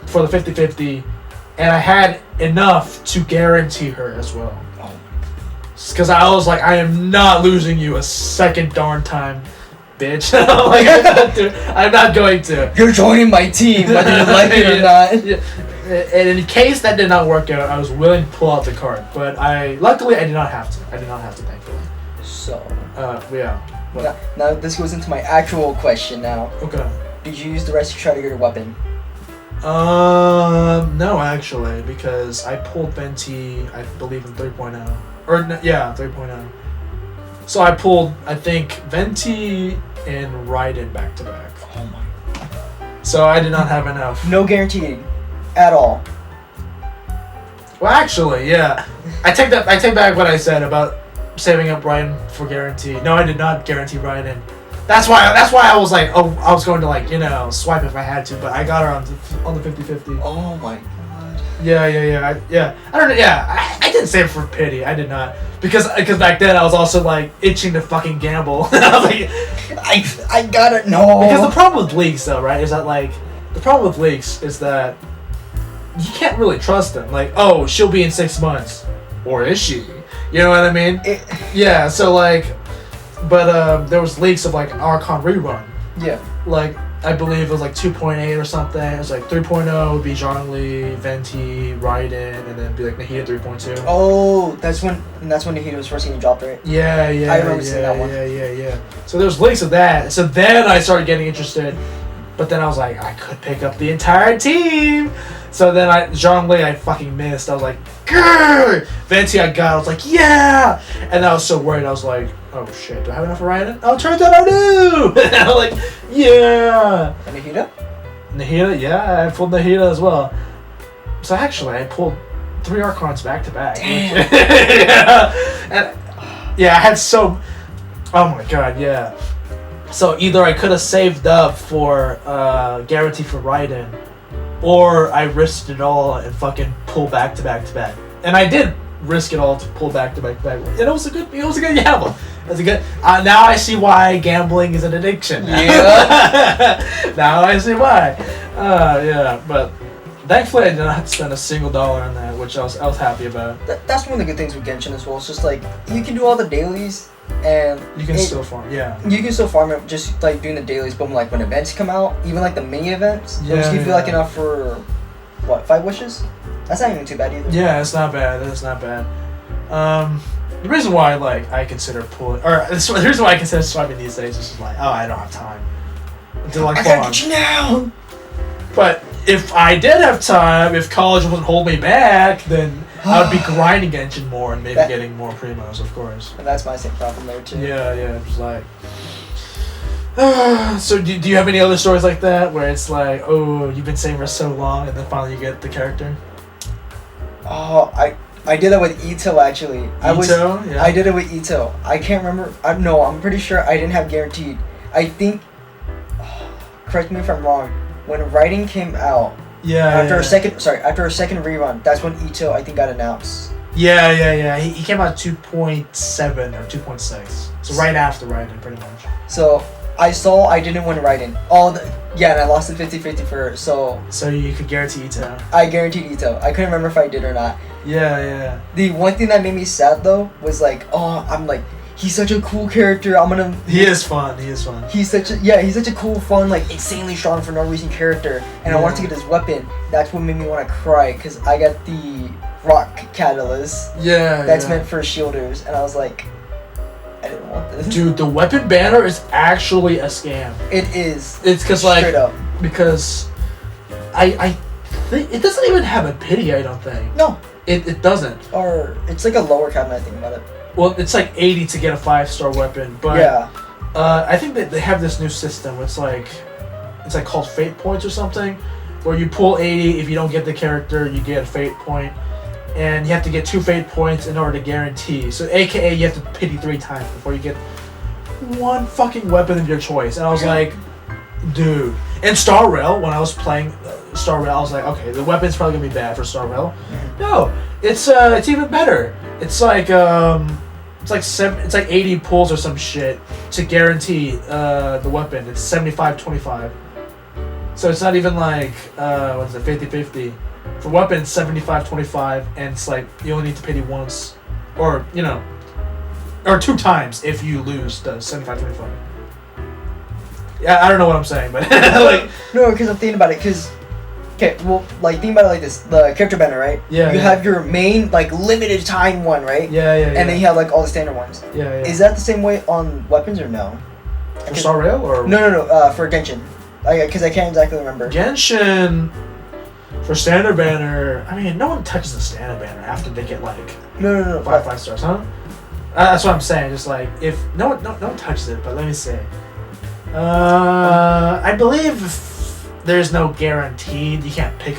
for the 50-50, and I had enough to guarantee her as well. Because I was like, I am not losing you a second darn time, bitch. Like, I'm not going to. You're joining my team, whether you like it or not. Yeah. And in case that did not work out, I was willing to pull out the card. But luckily, I did not have to. Thankfully. So. Yeah. Now this goes into my actual question now. Okay. Did you use the rest to try to get a weapon? No, actually, because I pulled Venti, I believe, in 3.0. 3.0. So I pulled, I think, Venti and Raiden back to back. Oh my. So I did not have enough. No guaranteed, at all. Well, actually, yeah. I take back what I said about saving up Raiden for guarantee. No, I did not guarantee Raiden. That's why I was like, oh, I was going to swipe if I had to, but I got her on the 50-50. Oh my god. Yeah. I don't know. Yeah, I didn't save it for pity. I did not because back then I was also like itching to fucking gamble. I was like, I gotta know. Because the problem with leaks, though, right, is that you can't really trust them. Like, oh, she'll be in 6 months, or is she? You know what I mean? Yeah. So but there was leaks of Archon rerun. Yeah. I believe it was 2.8 or something. It was 3.0 would be Zhongli, Venti, Raiden, and then it'd be Nahida 3.2. Oh, that's when Nahida was first getting dropped, right? Yeah. I remember seeing that one. Yeah. So there's leaks of that. So then I started getting interested, but then I was like, I could pick up the entire team. So then Zhongli I fucking missed. I was like, grrr! Venti I got. I was like, yeah! And I was so worried. I was like, oh shit, do I have enough for Raiden? Oh, turns out I do! And I was like, yeah! And Nahida? Nahida, yeah, I pulled Nahida as well. So actually, I pulled 3 Archons back to back. Damn. I had so... Oh my god, yeah. So either I could have saved up for guarantee for Raiden, or I risked it all and fucking pull back to back to back. And I did risk it all to pull back to back to back. And it was a good gamble. It was a good. Now I see why gambling is an addiction. Yeah. Now I see why. Yeah, but thankfully I did not spend a single dollar on that, which I was happy about. That's one of the good things with Genshin as well. It's just you can do all the dailies and you can still farm. Yeah. You can still farm it just doing the dailies, but when events come out, even the mini events, those give you enough for what 5 wishes. That's not even too bad either. Yeah, it's not bad. It's not bad. The reason why I consider pulling, or the reason why I consider swiping these days is just I don't have time to I gotta get you now. But if I did have time, if college wouldn't hold me back, then I would be grinding Genshin more and maybe getting more primos, of course. And that's my same problem there too. Yeah, just so do you have any other stories like that where it's oh, you've been saving for so long and then finally you get the character? Oh, I did that with Ito actually. Yeah. I did it with Ito. I can't remember. No, I'm pretty sure I didn't have guaranteed. I think. Correct me if I'm wrong. When Raiden came out. After a second rerun, that's when Ito I think got announced. Yeah. He came out 2.7 or 2.6. So right after Raiden, pretty much. So I didn't win Raiden. And I lost the 50-50 for so you could guarantee Ito. I guaranteed Ito. I couldn't remember if I did or not. Yeah. The one thing that made me sad though was he's such a cool character. He is fun. He's such a cool, fun, insanely strong for no reason character. And I wanted to get his weapon. That's what made me want to cry because I got the rock catalyst. Yeah. That's meant for shielders, and I was like, I didn't want this. Dude, the weapon banner is actually a scam. It is. It's because straight up. Because I think it doesn't even have a pity. I don't think. No. It doesn't. Or it's a lower cap. I think about it. Well, it's 80 to get a 5-star weapon, but yeah. I think that they have this new system. It's called fate points or something, where you pull 80. If you don't get the character, you get a fate point, and you have to get 2 fate points in order to guarantee. So, AKA, you have to pity 3 times before you get one fucking weapon of your choice. And I was like, dude. And Star Rail, when I was playing Star Rail, I was like, okay, the weapon's probably gonna be bad for Star Rail. Mm-hmm. No, it's even better. It's like it's like 80 pulls or some shit to guarantee the weapon. It's 75-25. So it's not even like what is it, 50-50. For weapons, 75-25, and it's like you only need to pity once, or or 2 times if you lose the 75-25. Yeah, I don't know what I'm saying, but like no, because I'm thinking about it. Because okay, well, like think about it like this: the character banner, right? Yeah. You have your main like limited time one, right? Yeah. And then you have like all the standard ones. Yeah. Is that the same way on weapons or no? For Star Rail or No. For Genshin, because I can't exactly remember. Genshin. For standard banner, I mean, no one touches the standard banner after they get like No. 5 stars, huh? That's what I'm saying. Just like if no one touches it, but let me see. I believe there's no guaranteed. You can't pick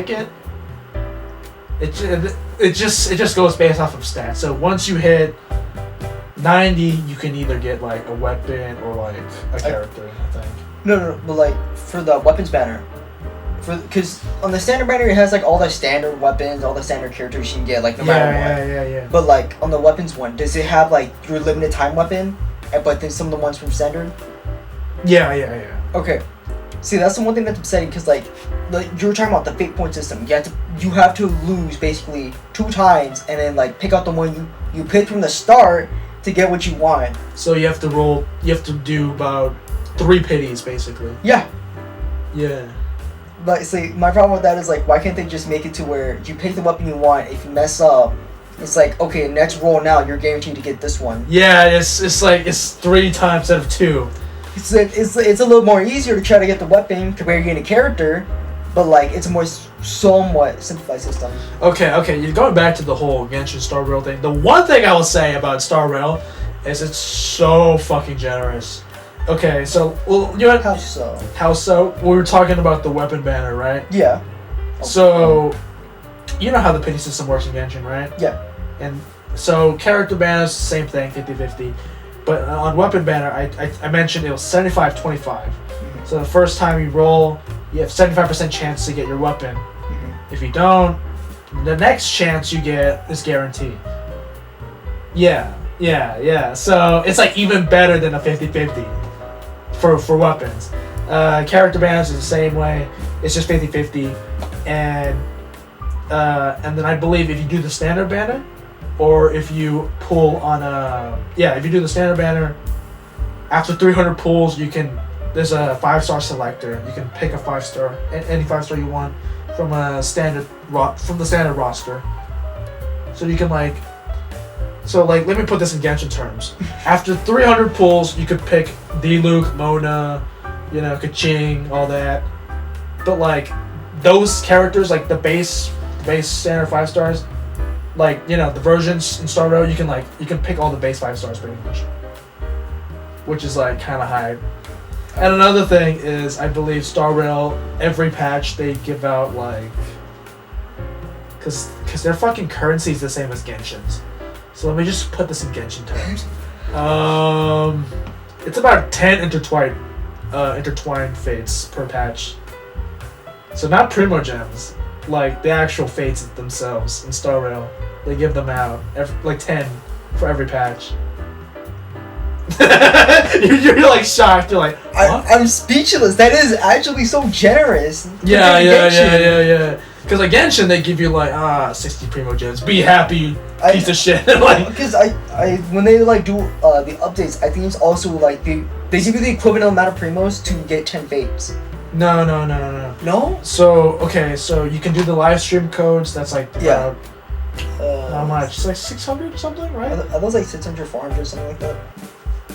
it. It just goes based off of stats. So once you hit 90, you can either get like a weapon or like a character. I think. No. But like for the weapons banner. Because on the standard banner it has like all the standard weapons, all the standard characters you can get, like no matter what. Yeah. But like on the weapons one, does it have like your limited time weapon, but then some of the ones from standard? Yeah. Okay. See, that's the one thing that's upsetting because like you were talking about the fate point system. You have to lose basically 2 times and then like pick out the one you picked from the start to get what you want. So you have to roll. You have to do about 3 pities basically. Yeah. Yeah. But see, my problem with that is like, why can't they just make it to where you pick the weapon you want? If you mess up, it's like, okay, next roll now, you're guaranteed to get this one. Yeah, it's like it's 3 times instead of 2. It's a little more easier to try to get the weapon compared to getting a character, but like it's a more somewhat simplified system. Okay, you're going back to the whole Genshin Star Rail thing. The one thing I will say about Star Rail is it's so fucking generous. Okay, so How so? How so? We were talking about the weapon banner, right? Yeah. So, you know how the pity system works in Genshin, right? Yeah. And so character banners, same thing, 50-50. But on weapon banner, I mentioned it was 75-25. Mm-hmm. So the first time you roll, you have 75% chance to get your weapon. Mm-hmm. If you don't, the next chance you get is guaranteed. Yeah. So it's like even better than a 50-50 for weapons. Character banners is the same way. It's just 50-50. And then I believe if you do the standard banner, or if you pull on if you do the standard banner, after 300 pulls, there's a 5-star selector. You can pick a 5-star, any 5-star you want from the standard roster. So you can let me put this in Genshin terms. After 300 pulls, you could pick Diluc, Mona, Kaching, all that. But like those characters, like the base standard 5 stars, like the versions in Star Rail, you can pick all the base 5 stars pretty much, which is like kind of high. And another thing is, I believe Star Rail, every patch they give out like, cause their fucking currency is the same as Genshin's. So let me just put this in Genshin terms. It's about 10 intertwined fates per patch. So not Primo Gems, like the actual fates themselves in Star Rail. They give them out like 10 for every patch. you're like shocked. You're like, what? I'm speechless. That is actually so generous. Yeah. Because like Genshin, they give you like 60 Primo Gems. Be happy, you piece of shit. Like, because I when they like do the updates, I think it's also like they give you the equivalent amount of primos to get 10 fates. No. No? So you can do the live stream codes. That's like about how much? It's like 600 or something, right? Are those like 600, 400, something like that?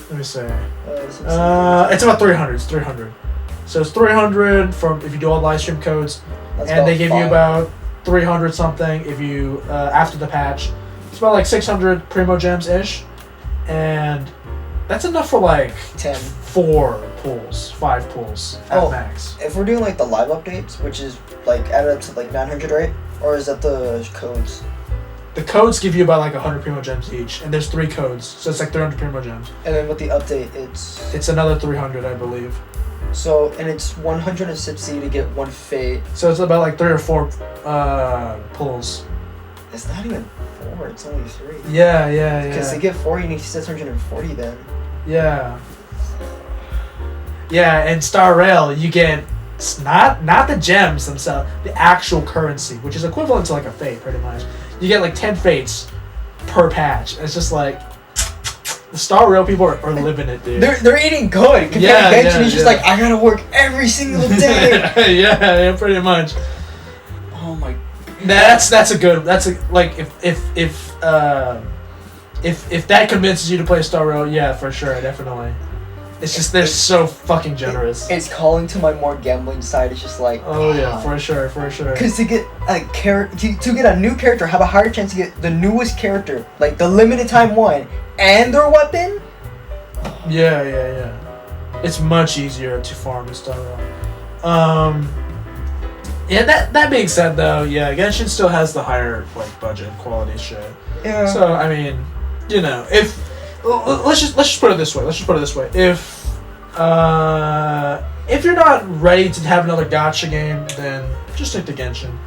Let me see. It's about 300. It's 300. So it's 300 from if you do all live stream codes, and they give you about 300 something if you after the patch. It's about like 600 Primo Gems ish, and that's enough for like 4 pulls, 5 pulls at max. If we're doing like the live updates, which is like added up to like 900, right? Or is that the codes? The codes give you about like 100 Primo Gems each, and there's 3 codes, so it's like 300 Primo Gems. And then with the update, it's another 300, I believe. So, and it's 160 to get 1 fate. So it's about like 3 or 4 pulls. It's not even 4. It's only 3. Yeah, yeah, Because to yeah. get 4, you need 640 then. Yeah. Yeah, and Star Rail, you get not the gems themselves, the actual currency, which is equivalent to like a fate, pretty much. You get like 10 fates per patch. It's just like the Star Rail people are living it, dude. They're eating good. Compared Yeah, to Genshin, yeah, it's just yeah. like I gotta work every single day. Yeah, pretty much. Oh my. That's a good. That's a like if that convinces you to play Star Rail, yeah, for sure, definitely. It's just they're so fucking generous. It's calling to my more gambling side. It's just like. Oh yeah, for sure, for sure. Because to get a to get a new character, have a higher chance to get the newest character, like the limited time one, and their weapon. Yeah, yeah, yeah. It's much easier to farm in Star Rail. Yeah, that being said though, yeah, Genshin still has the higher like budget quality shit. Yeah. So I mean, you know, if let's just put it this way. If you're not ready to have another gacha game, then just stick to Genshin.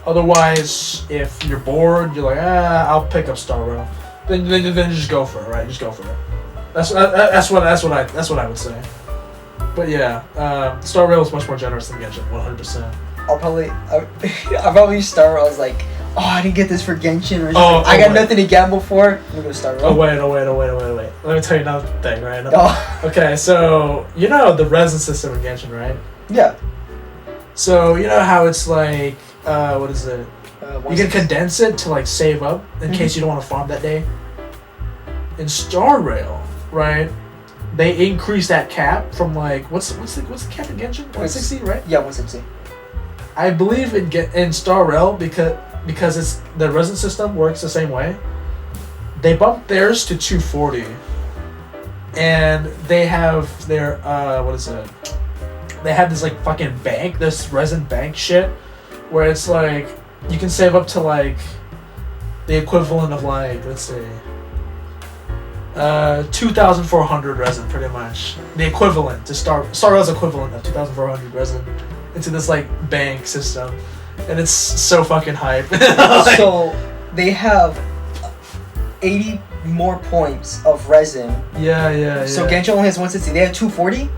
Otherwise, if you're bored, you're like, I'll pick up Star Rail. Then just go for it, right? Just go for it. That's what I would say. But yeah, Star Rail is much more generous than Genshin, 100%. I'll probably start. I was like, oh, I didn't get this for Genshin, or I got nothing to gamble for. I'm gonna start. Oh wait. Let me tell you another thing, right? Oh. Okay, so you know the resin system in Genshin, right? Yeah. So you know how it's like, what is it? You can condense it to like save up in case you don't want to farm that day. In Star Rail, right? They increase that cap from like what's the cap in Genshin? 160, right? Yeah, 160. I believe in Star Rail because it's the resin system works the same way. They bumped theirs to 240, and they have their what is it? They have this like fucking bank, this resin bank shit, where it's like you can save up to like the equivalent of like, let's see, 2,400 resin, pretty much. The equivalent to Star Rail's equivalent of 2,400 resin into this like bank system, and it's so fucking hype. Like, so they have 80 more points of resin. Yeah. So Genshin only has 160. They have 240.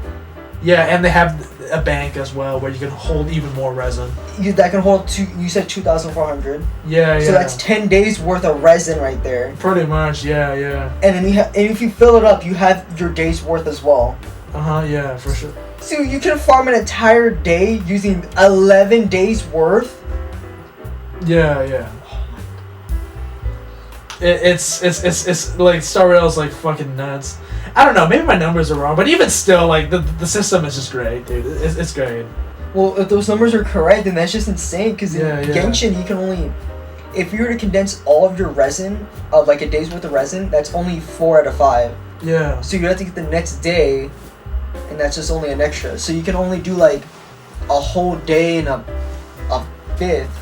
Yeah, and they have a bank as well where you can hold even more resin. That can hold you said 2,400. Yeah. So that's 10 days worth of resin right there. Pretty much, yeah. And then and if you fill it up, you have your day's worth as well. Yeah, for sure. So you can farm an entire day using 11 days worth. Yeah. It's like Star Rail's like fucking nuts. I don't know, maybe my numbers are wrong, but even still, like the system is just great, dude. It's great. Well, if those numbers are correct, then that's just insane. Because in Yeah. Genshin, you can only, if you were to condense all of your resin of like a day's worth of resin, that's only 4 out of 5. Yeah. So you have to get the next day, and that's just only an extra. So you can only do like a whole day and a fifth.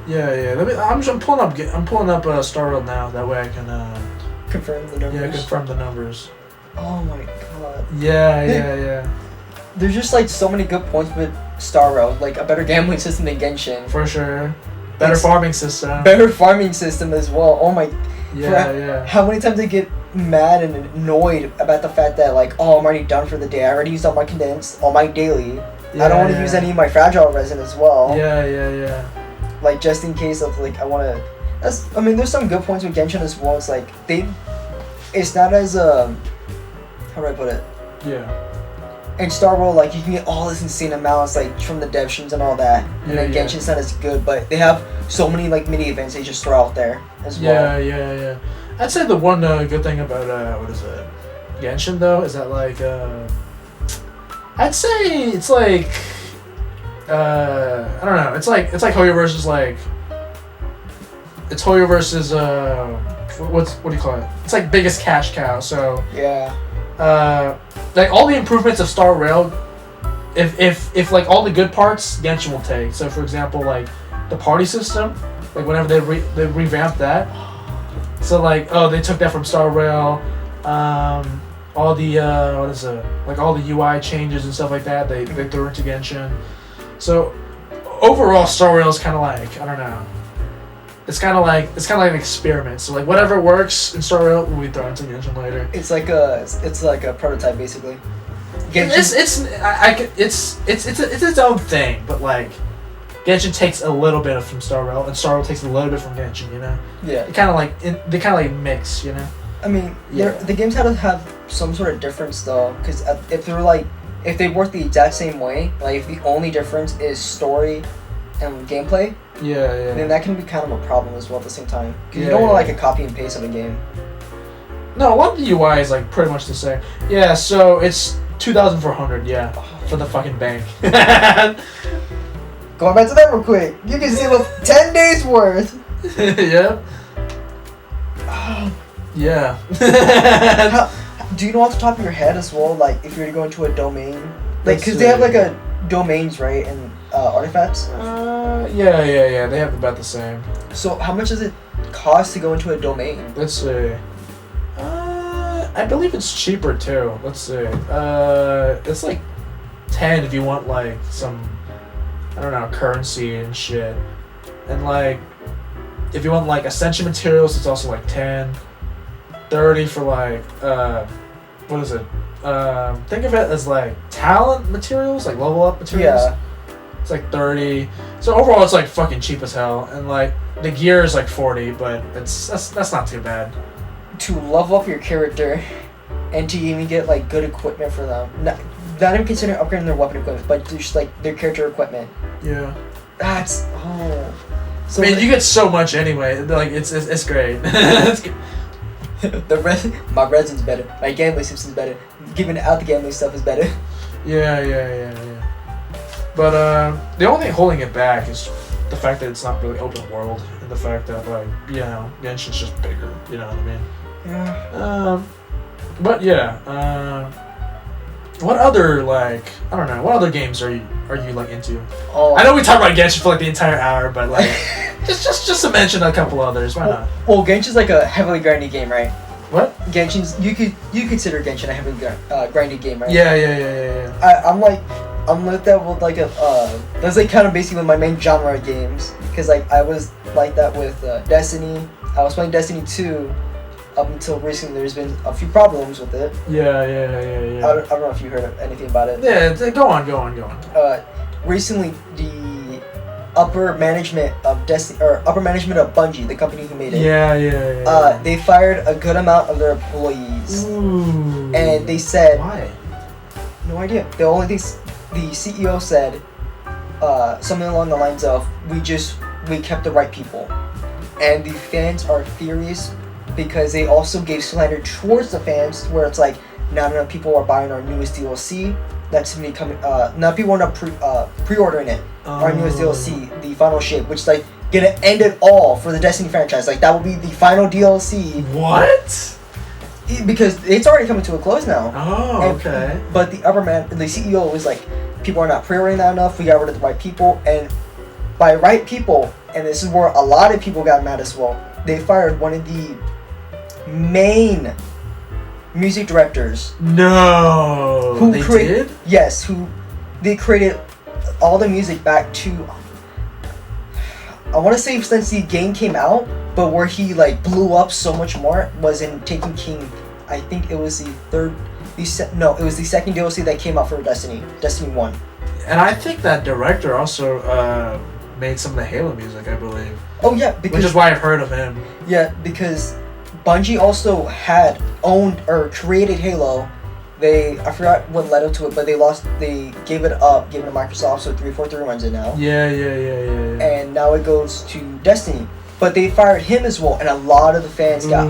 Yeah. I'm pulling up Star Rail now. That way I can Confirm the numbers. yeah, confirm the numbers. Oh my god. Yeah. There's just like so many good points with Star Rail, like a better gambling system than Genshin. For sure. Better It's farming system. Better farming system as well. Oh my. Yeah. How many times I get mad and annoyed about the fact that like, oh, I'm already done for the day. I already used all my condensed, all my daily. I don't want to use any of my fragile resin as well. Yeah. Like just in case of like I want to. There's some good points with Genshin as well. It's like it's not as how do I put it? Yeah. In Star Rail, like you can get all this insane amounts like from the dev streams and all that, and then Genshin's not as good, but they have so many like mini events they just throw out there as well. Yeah. I'd say the one good thing about what is it, Genshin though, is that like I'd say it's like I don't know. It's like Hoyo versus like it's Hoyo versus what do you call it? It's like biggest cash cow. So yeah. Like all the improvements of Star Rail, if like all the good parts, Genshin will take. So for example, like the party system, like whenever they revamped that. So like they took that from Star Rail. All the what is it? Like all the UI changes and stuff like that, they threw into Genshin. So overall, Star Rail is kind of like, I don't know. it's kind of like an experiment. So like whatever works in Star Rail, we throw into Genshin later. It's like a prototype basically. It's its own thing, but like Genshin takes a little bit from Star Rail, and Star Rail takes a little bit from Genshin. You know. Yeah. It kind of like they kind of like mix. You know. I mean, Yeah. the games had to have some sort of difference though, because if they work the exact same way, like if the only difference is story and gameplay, Yeah. then that can be kind of a problem as well at the same time. Because you don't want like a copy and paste of a game. No, a lot of the UI is like pretty much the same. Yeah, so it's 2,400. Yeah, for the fucking bank. Going back to that real quick, you can see 10 days worth. Yeah. Yeah. Do you know off the top of your head as well, like if you're to go into a domain, like Let's because they have see. like a domains, right, and artifacts. Yeah. They have about the same. So how much does it cost to go into a domain? Let's see. I believe it's cheaper too. Let's see. It's like 10 if you want like some, I don't know, currency and shit. And like, if you want like ascension materials, it's also like 10. 30 for like, what is it? Think of it as like talent materials, like level up materials. Yeah. It's like 30. So overall, it's like fucking cheap as hell. And like the gear is like 40, but that's not too bad. To level up your character, and to even get like good equipment for them. Not even considering upgrading their weapon equipment, but just like their character equipment. Yeah. That's So I mean, you get so much anyway. Like it's great. It's good. My resin's better. My gambling system's better. Giving out the gambling stuff is better. Yeah. But the only thing holding it back is the fact that it's not really open world, and the fact that like Genshin's just bigger. You know what I mean? Yeah. But yeah. What other like I don't know? What other games are you like into? Oh. I know we talked about Genshin for like the entire hour, but like just to mention a couple others. Why not? Well, Genshin's like a heavily grindy game, right? What? Genshin's you consider Genshin a heavily grindy game, right? Yeah. I'm like that with like that's like kind of basically my main genre of games, because like I was like that with Destiny. I was playing Destiny 2 up until recently. There's been a few problems with it. Yeah. I don't know if you heard anything about it. Yeah, go on. Recently the upper management of Destiny, or upper management of Bungie, the company who made it. Yeah. They fired a good amount of their employees. Ooh. And they said, Why? no idea. The only thing the CEO said, something along the lines of, we kept the right people. And the fans are furious because they also gave slander towards the fans, where it's like, not enough people are buying our newest DLC. That's gonna be coming. Not people are not pre-ordering it. Our newest DLC, the Final Shape, which is like gonna end it all for the Destiny franchise. Like that will be the final DLC. What? Because it's already coming to a close now. Oh, okay. But the CEO was like, people are not pre-ordering that enough. We got rid of the right people, and by right people, and this is where a lot of people got mad as well. They fired one of the main music directors. No. They did? Yes, they created all the music back to, I want to say since the game came out, but where he like blew up so much more was in Taken King. I think it was it was the second DLC that came out for Destiny 1. And I think that director also made some of the Halo music, I believe. Oh yeah, Which is why I've heard of him. Yeah, because Bungie also had owned or created Halo. I forgot what led up to it, but they gave it up, gave it to Microsoft, so 343 runs it now. Yeah. And now it goes to Destiny. But they fired him as well, and a lot of the fans got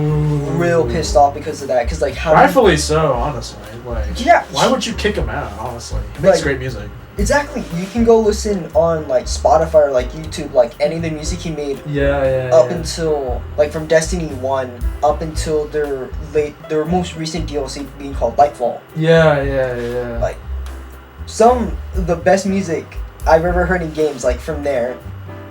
real pissed off because of that. Because like, how rightfully so, honestly. Like, yeah, why would you kick him out? Honestly, he makes like, great music. Exactly. You can go listen on like Spotify or like YouTube, like any of the music he made. Up until like from Destiny 1 up until their most recent DLC being called Lightfall. Yeah. Like some of the best music I've ever heard in games, like from there.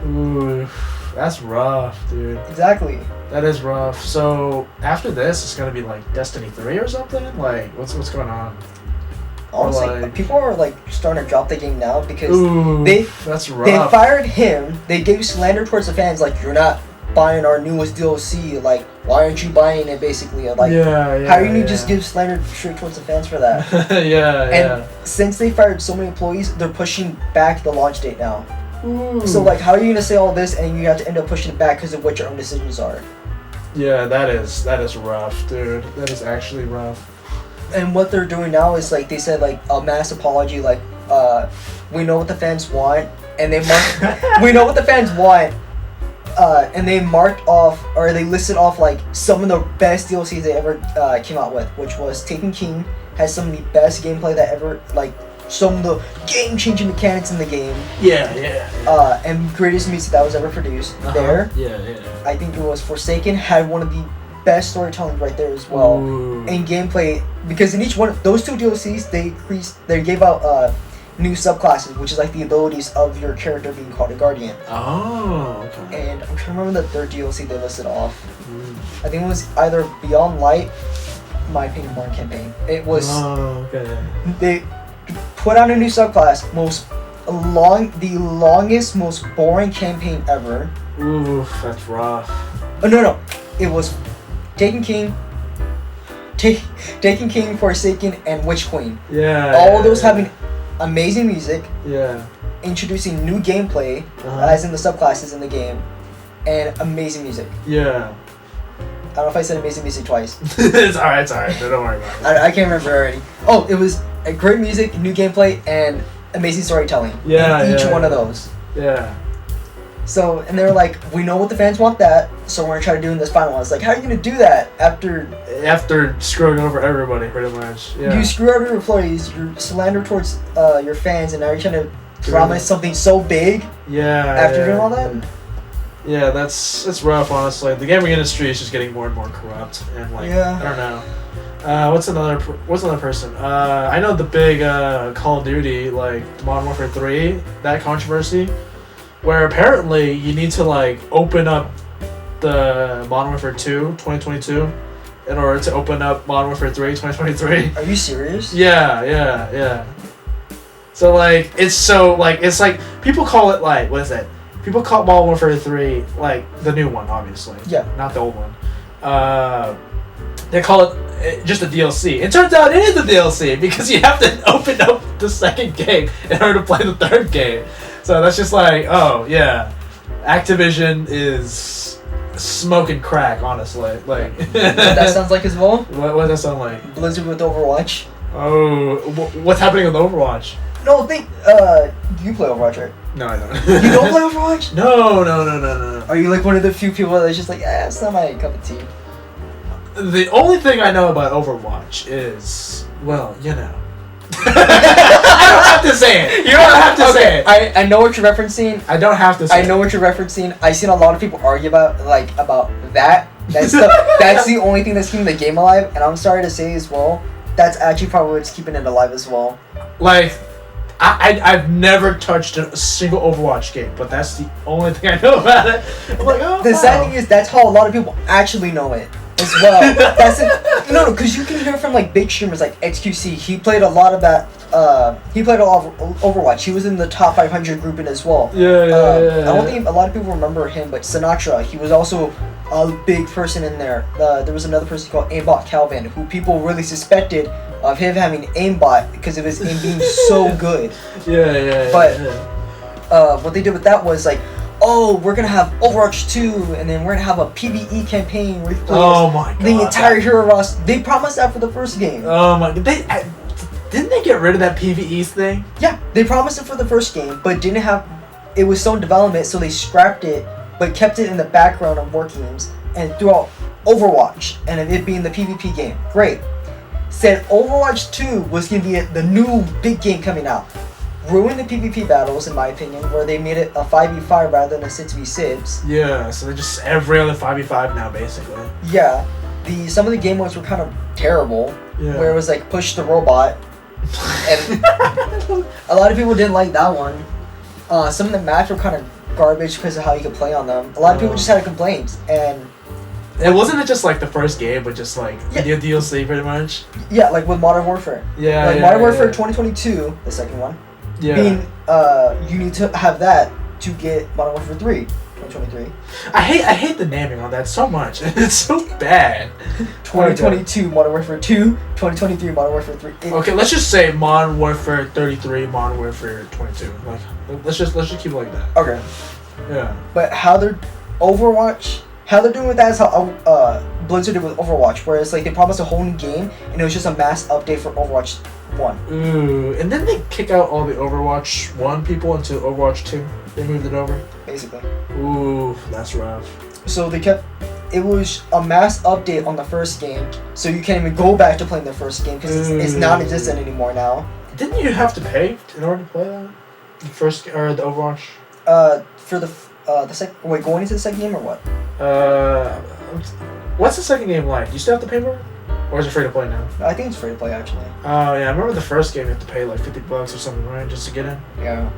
Ooh, that's rough, dude. Exactly. That is rough. So after this, it's gonna be like Destiny 3 or something. Like, what's going on? Honestly, like, people are like starting to drop the game now because that's rough. They fired him. They gave slander towards the fans, like you're not buying our newest DLC. Like, why aren't you buying it? Basically, like, how are you gonna just give slander straight towards the fans for that? And since they fired so many employees, they're pushing back the launch date now. Ooh. So like, how are you gonna say all this and you have to end up pushing it back because of what your own decisions are? Yeah, that is rough, dude. That is actually rough. And what they're doing now is like they said like a mass apology, like we know what the fans want, and they we know what the fans want, and they marked off or they listed off like some of the best DLCs they ever came out with, which was Taken King has some of the best gameplay that ever like. Some of the game-changing mechanics in the game. Yeah. And greatest music that was ever produced there. Yeah. I think it was Forsaken had one of the best storytelling right there as well. Ooh. And gameplay, because in each one of those two DLCs, they gave out new subclasses, which is like the abilities of your character being called a guardian. Oh, okay. And I'm trying to remember the third DLC they listed off. I think it was either Beyond Light, my opinion, more campaign. It was. Oh, okay. They put out a new subclass, the longest, most boring campaign ever. Oof, that's rough. Oh no, it was Taken King, Taken King, Forsaken, and Witch Queen. Yeah. All of those having amazing music. Yeah. Introducing new gameplay, as in the subclasses in the game, and amazing music. Yeah. I don't know if I said amazing music twice. It's alright. Don't worry about it. I can't remember already. Oh, it was a great music, new gameplay, and amazing storytelling. Yeah, in each one of those. Yeah. So, and they're like, we know what the fans want that, so we're gonna try to do in this final one. It's like, how are you gonna do that after screwing over everybody, pretty much? Yeah. You screw over your employees, you slander towards your fans, and now you're trying to promise something so big. Yeah. After doing all that. Yeah, that's rough, honestly. The gaming industry is just getting more and more corrupt, and like, I don't know. What's another person? I know the big Call of Duty, like Modern Warfare 3, that controversy, where apparently you need to like open up the Modern Warfare 2 2022 in order to open up Modern Warfare 3 2023. Are you serious? Yeah. So like it's like people call it like, what is it? People call Modern Warfare 3 like the new one, obviously. Yeah. Not the old one. They call it just a DLC. It turns out it is a DLC because you have to open up the second game in order to play the third game. So that's just like, oh yeah, Activision is smoking crack, honestly. Like what that sounds like as well. What does that sound like? Blizzard with Overwatch. Oh, what's happening with Overwatch? No, you play Overwatch, right? No, I don't. You don't play Overwatch? No. Are you like one of the few people that's just like, it's not my cup of tea? The only thing I know about Overwatch is, well, you know. I don't have to say it. You don't have to say it. I know what you're referencing. I don't have to say it. I know what you're referencing. I've seen a lot of people argue about that. That's the only thing that's keeping the game alive, and I'm sorry to say as well, that's actually probably what's keeping it alive as well. Like, I've never touched a single Overwatch game, but that's the only thing I know about it. I'm like, oh, the sad thing is that's how a lot of people actually know it as well. No, because you can hear from like big streamers like XQC. He played a lot of that. He played a lot of Overwatch. He was in the top 500 grouping as well. Yeah. I don't think a lot of people remember him, but Sinatra, he was also a big person in there. There was another person called Aimbot Calvin, who people really suspected of him having aimbot because of his aim being so good. Yeah. But what they did with that was like, oh, we're gonna have Overwatch 2, and then we're gonna have a PvE campaign where you play the entire hero roster. They promised that for the first game. Oh my god, didn't they get rid of that PvE thing? Yeah, they promised it for the first game, but didn't have. It was still in development, so they scrapped it, but kept it in the background of workings and throughout Overwatch, and it being the PvP game. Great. Said Overwatch 2 was gonna be the new big game coming out. Ruined the PvP battles, in my opinion, where they made it a 5v5 rather than a 6v6. Yeah, so they're just every other 5v5 now, basically. Yeah. Some of the game modes were kind of terrible, where it was like push the robot, and a lot of people didn't like that one. Some of the maps were kind of garbage because of how you could play on them. A lot of people just had complaints, and it wasn't just like the first game, but just like the DLC pretty much. Yeah, like with Modern Warfare. Modern Warfare 2022, the second one. Yeah. Being, you need to have that to get Modern Warfare 3, 2023. I hate the naming on that so much. It's so bad. 2022 Modern Warfare 2, 2023 Modern Warfare 3. Okay, let's just say Modern Warfare 33, Modern Warfare 22. Like, let's just keep it like that. Okay. Yeah. But how they're doing with that is how Blizzard did with Overwatch, where it's like they promised a whole new game and it was just a mass update for Overwatch 1. Ooh, and then they kick out all the Overwatch 1 people into Overwatch 2. They moved it over. Basically. Ooh, that's rough. So it was a mass update on the first game, so you can't even go back to playing the first game because it's non-existent anymore now. Didn't you have to pay in order to play that? The first or the Overwatch? For the second. Wait, going into the second game or what? What's the second game like? Do you still have to pay for it, or is it free to play now? I think it's free to play actually. Oh yeah, I remember the first game you have to pay like $50 or something, right, just to get in. Yeah.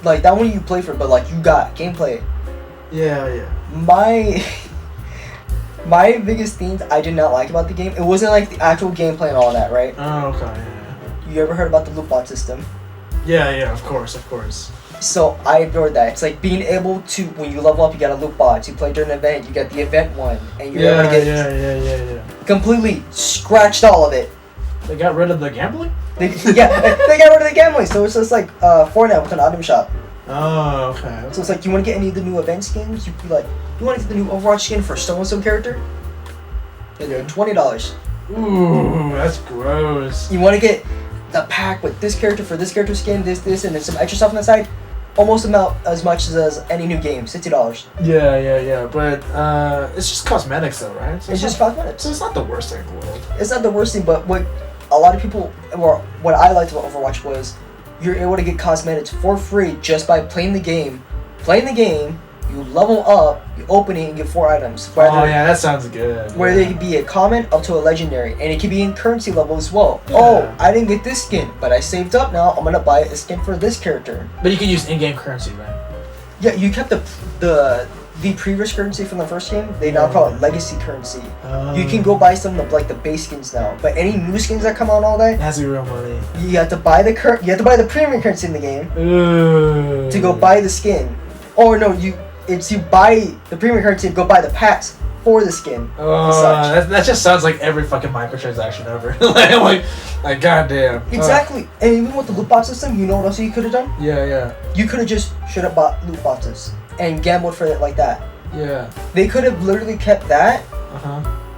Like that one you play for, but like you got gameplay. Yeah. My biggest things I did not like about the game, it wasn't like the actual gameplay and all that, right? Oh, okay, yeah. You ever heard about the loot box system? Yeah, of course. So I ignored that. It's like being able to, when you level up, you got a loot box. You play during an event, you get the event one, and you're able to get Yeah. completely scratched all of it. They got rid of the gambling? They got rid of the gambling, so it's just like Fortnite with an item shop. Oh, okay. So it's like, you want to get any of the new event skins? You be like, you want to get the new Overwatch skin for so-and-so character? Yeah. $20. Ooh, that's gross. You want to get the pack with this character for this character skin, this, and then some extra stuff on the side? Almost about as much as any new game, $60. Yeah, but it's just cosmetics though, right? So it's just cosmetics. So it's not the worst thing in the world. It's not the worst thing, but what a lot of people, or what I liked about Overwatch was, you're able to get cosmetics for free just by playing the game. You level up, you open it, and get 4 items. Oh yeah, that sounds good. Where they could be a common up to a legendary, and it could be in currency level as well. Yeah. Oh, I didn't get this skin, but I saved up now. I'm gonna buy a skin for this character. But you can use in-game currency, right? Yeah, you kept the previous currency from the first game. They now call it legacy currency. You can go buy some of like the base skins now, but any new skins that come out and all that, it has to be real money. you have to buy the premium currency in the game to go buy the skin. Or no, you buy the premium currency and go buy the packs for the skin. That just sounds like every fucking microtransaction ever. like goddamn. Exactly. And even with the loot box system, you know what else you could have done? Yeah. You could have just should have bought loot boxes and gambled for it like that. Yeah. They could have literally kept that.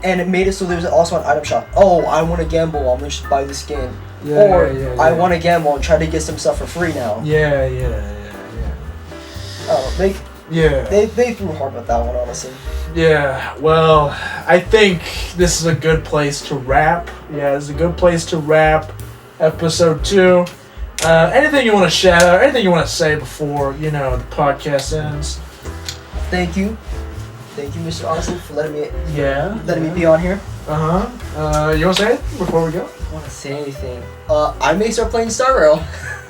And it made it so there's also an item shop. Oh, I want to gamble. I'm gonna just buy the skin. I want to gamble and try to get some stuff for free now. Yeah. Oh, they threw hard with that one, honestly. Yeah, well, I think this is a good place to wrap. Yeah, it's a good place to wrap episode 2. Anything you want to shout out, anything you want to say before, the podcast ends? Thank you, Mr. Austin, for letting me be on here. You want to say it before we go? I want to say anything. I may start playing Star Rail.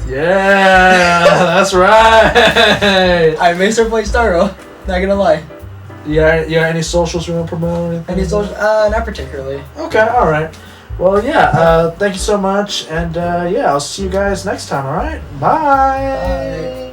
Yeah, that's right. I may start playing Star Rail. Not gonna lie. Yeah. Any socials you want to promote? Or anything? Any social? Not particularly. Okay, all right. Well, yeah. Thank you so much, and I'll see you guys next time. All right. Bye.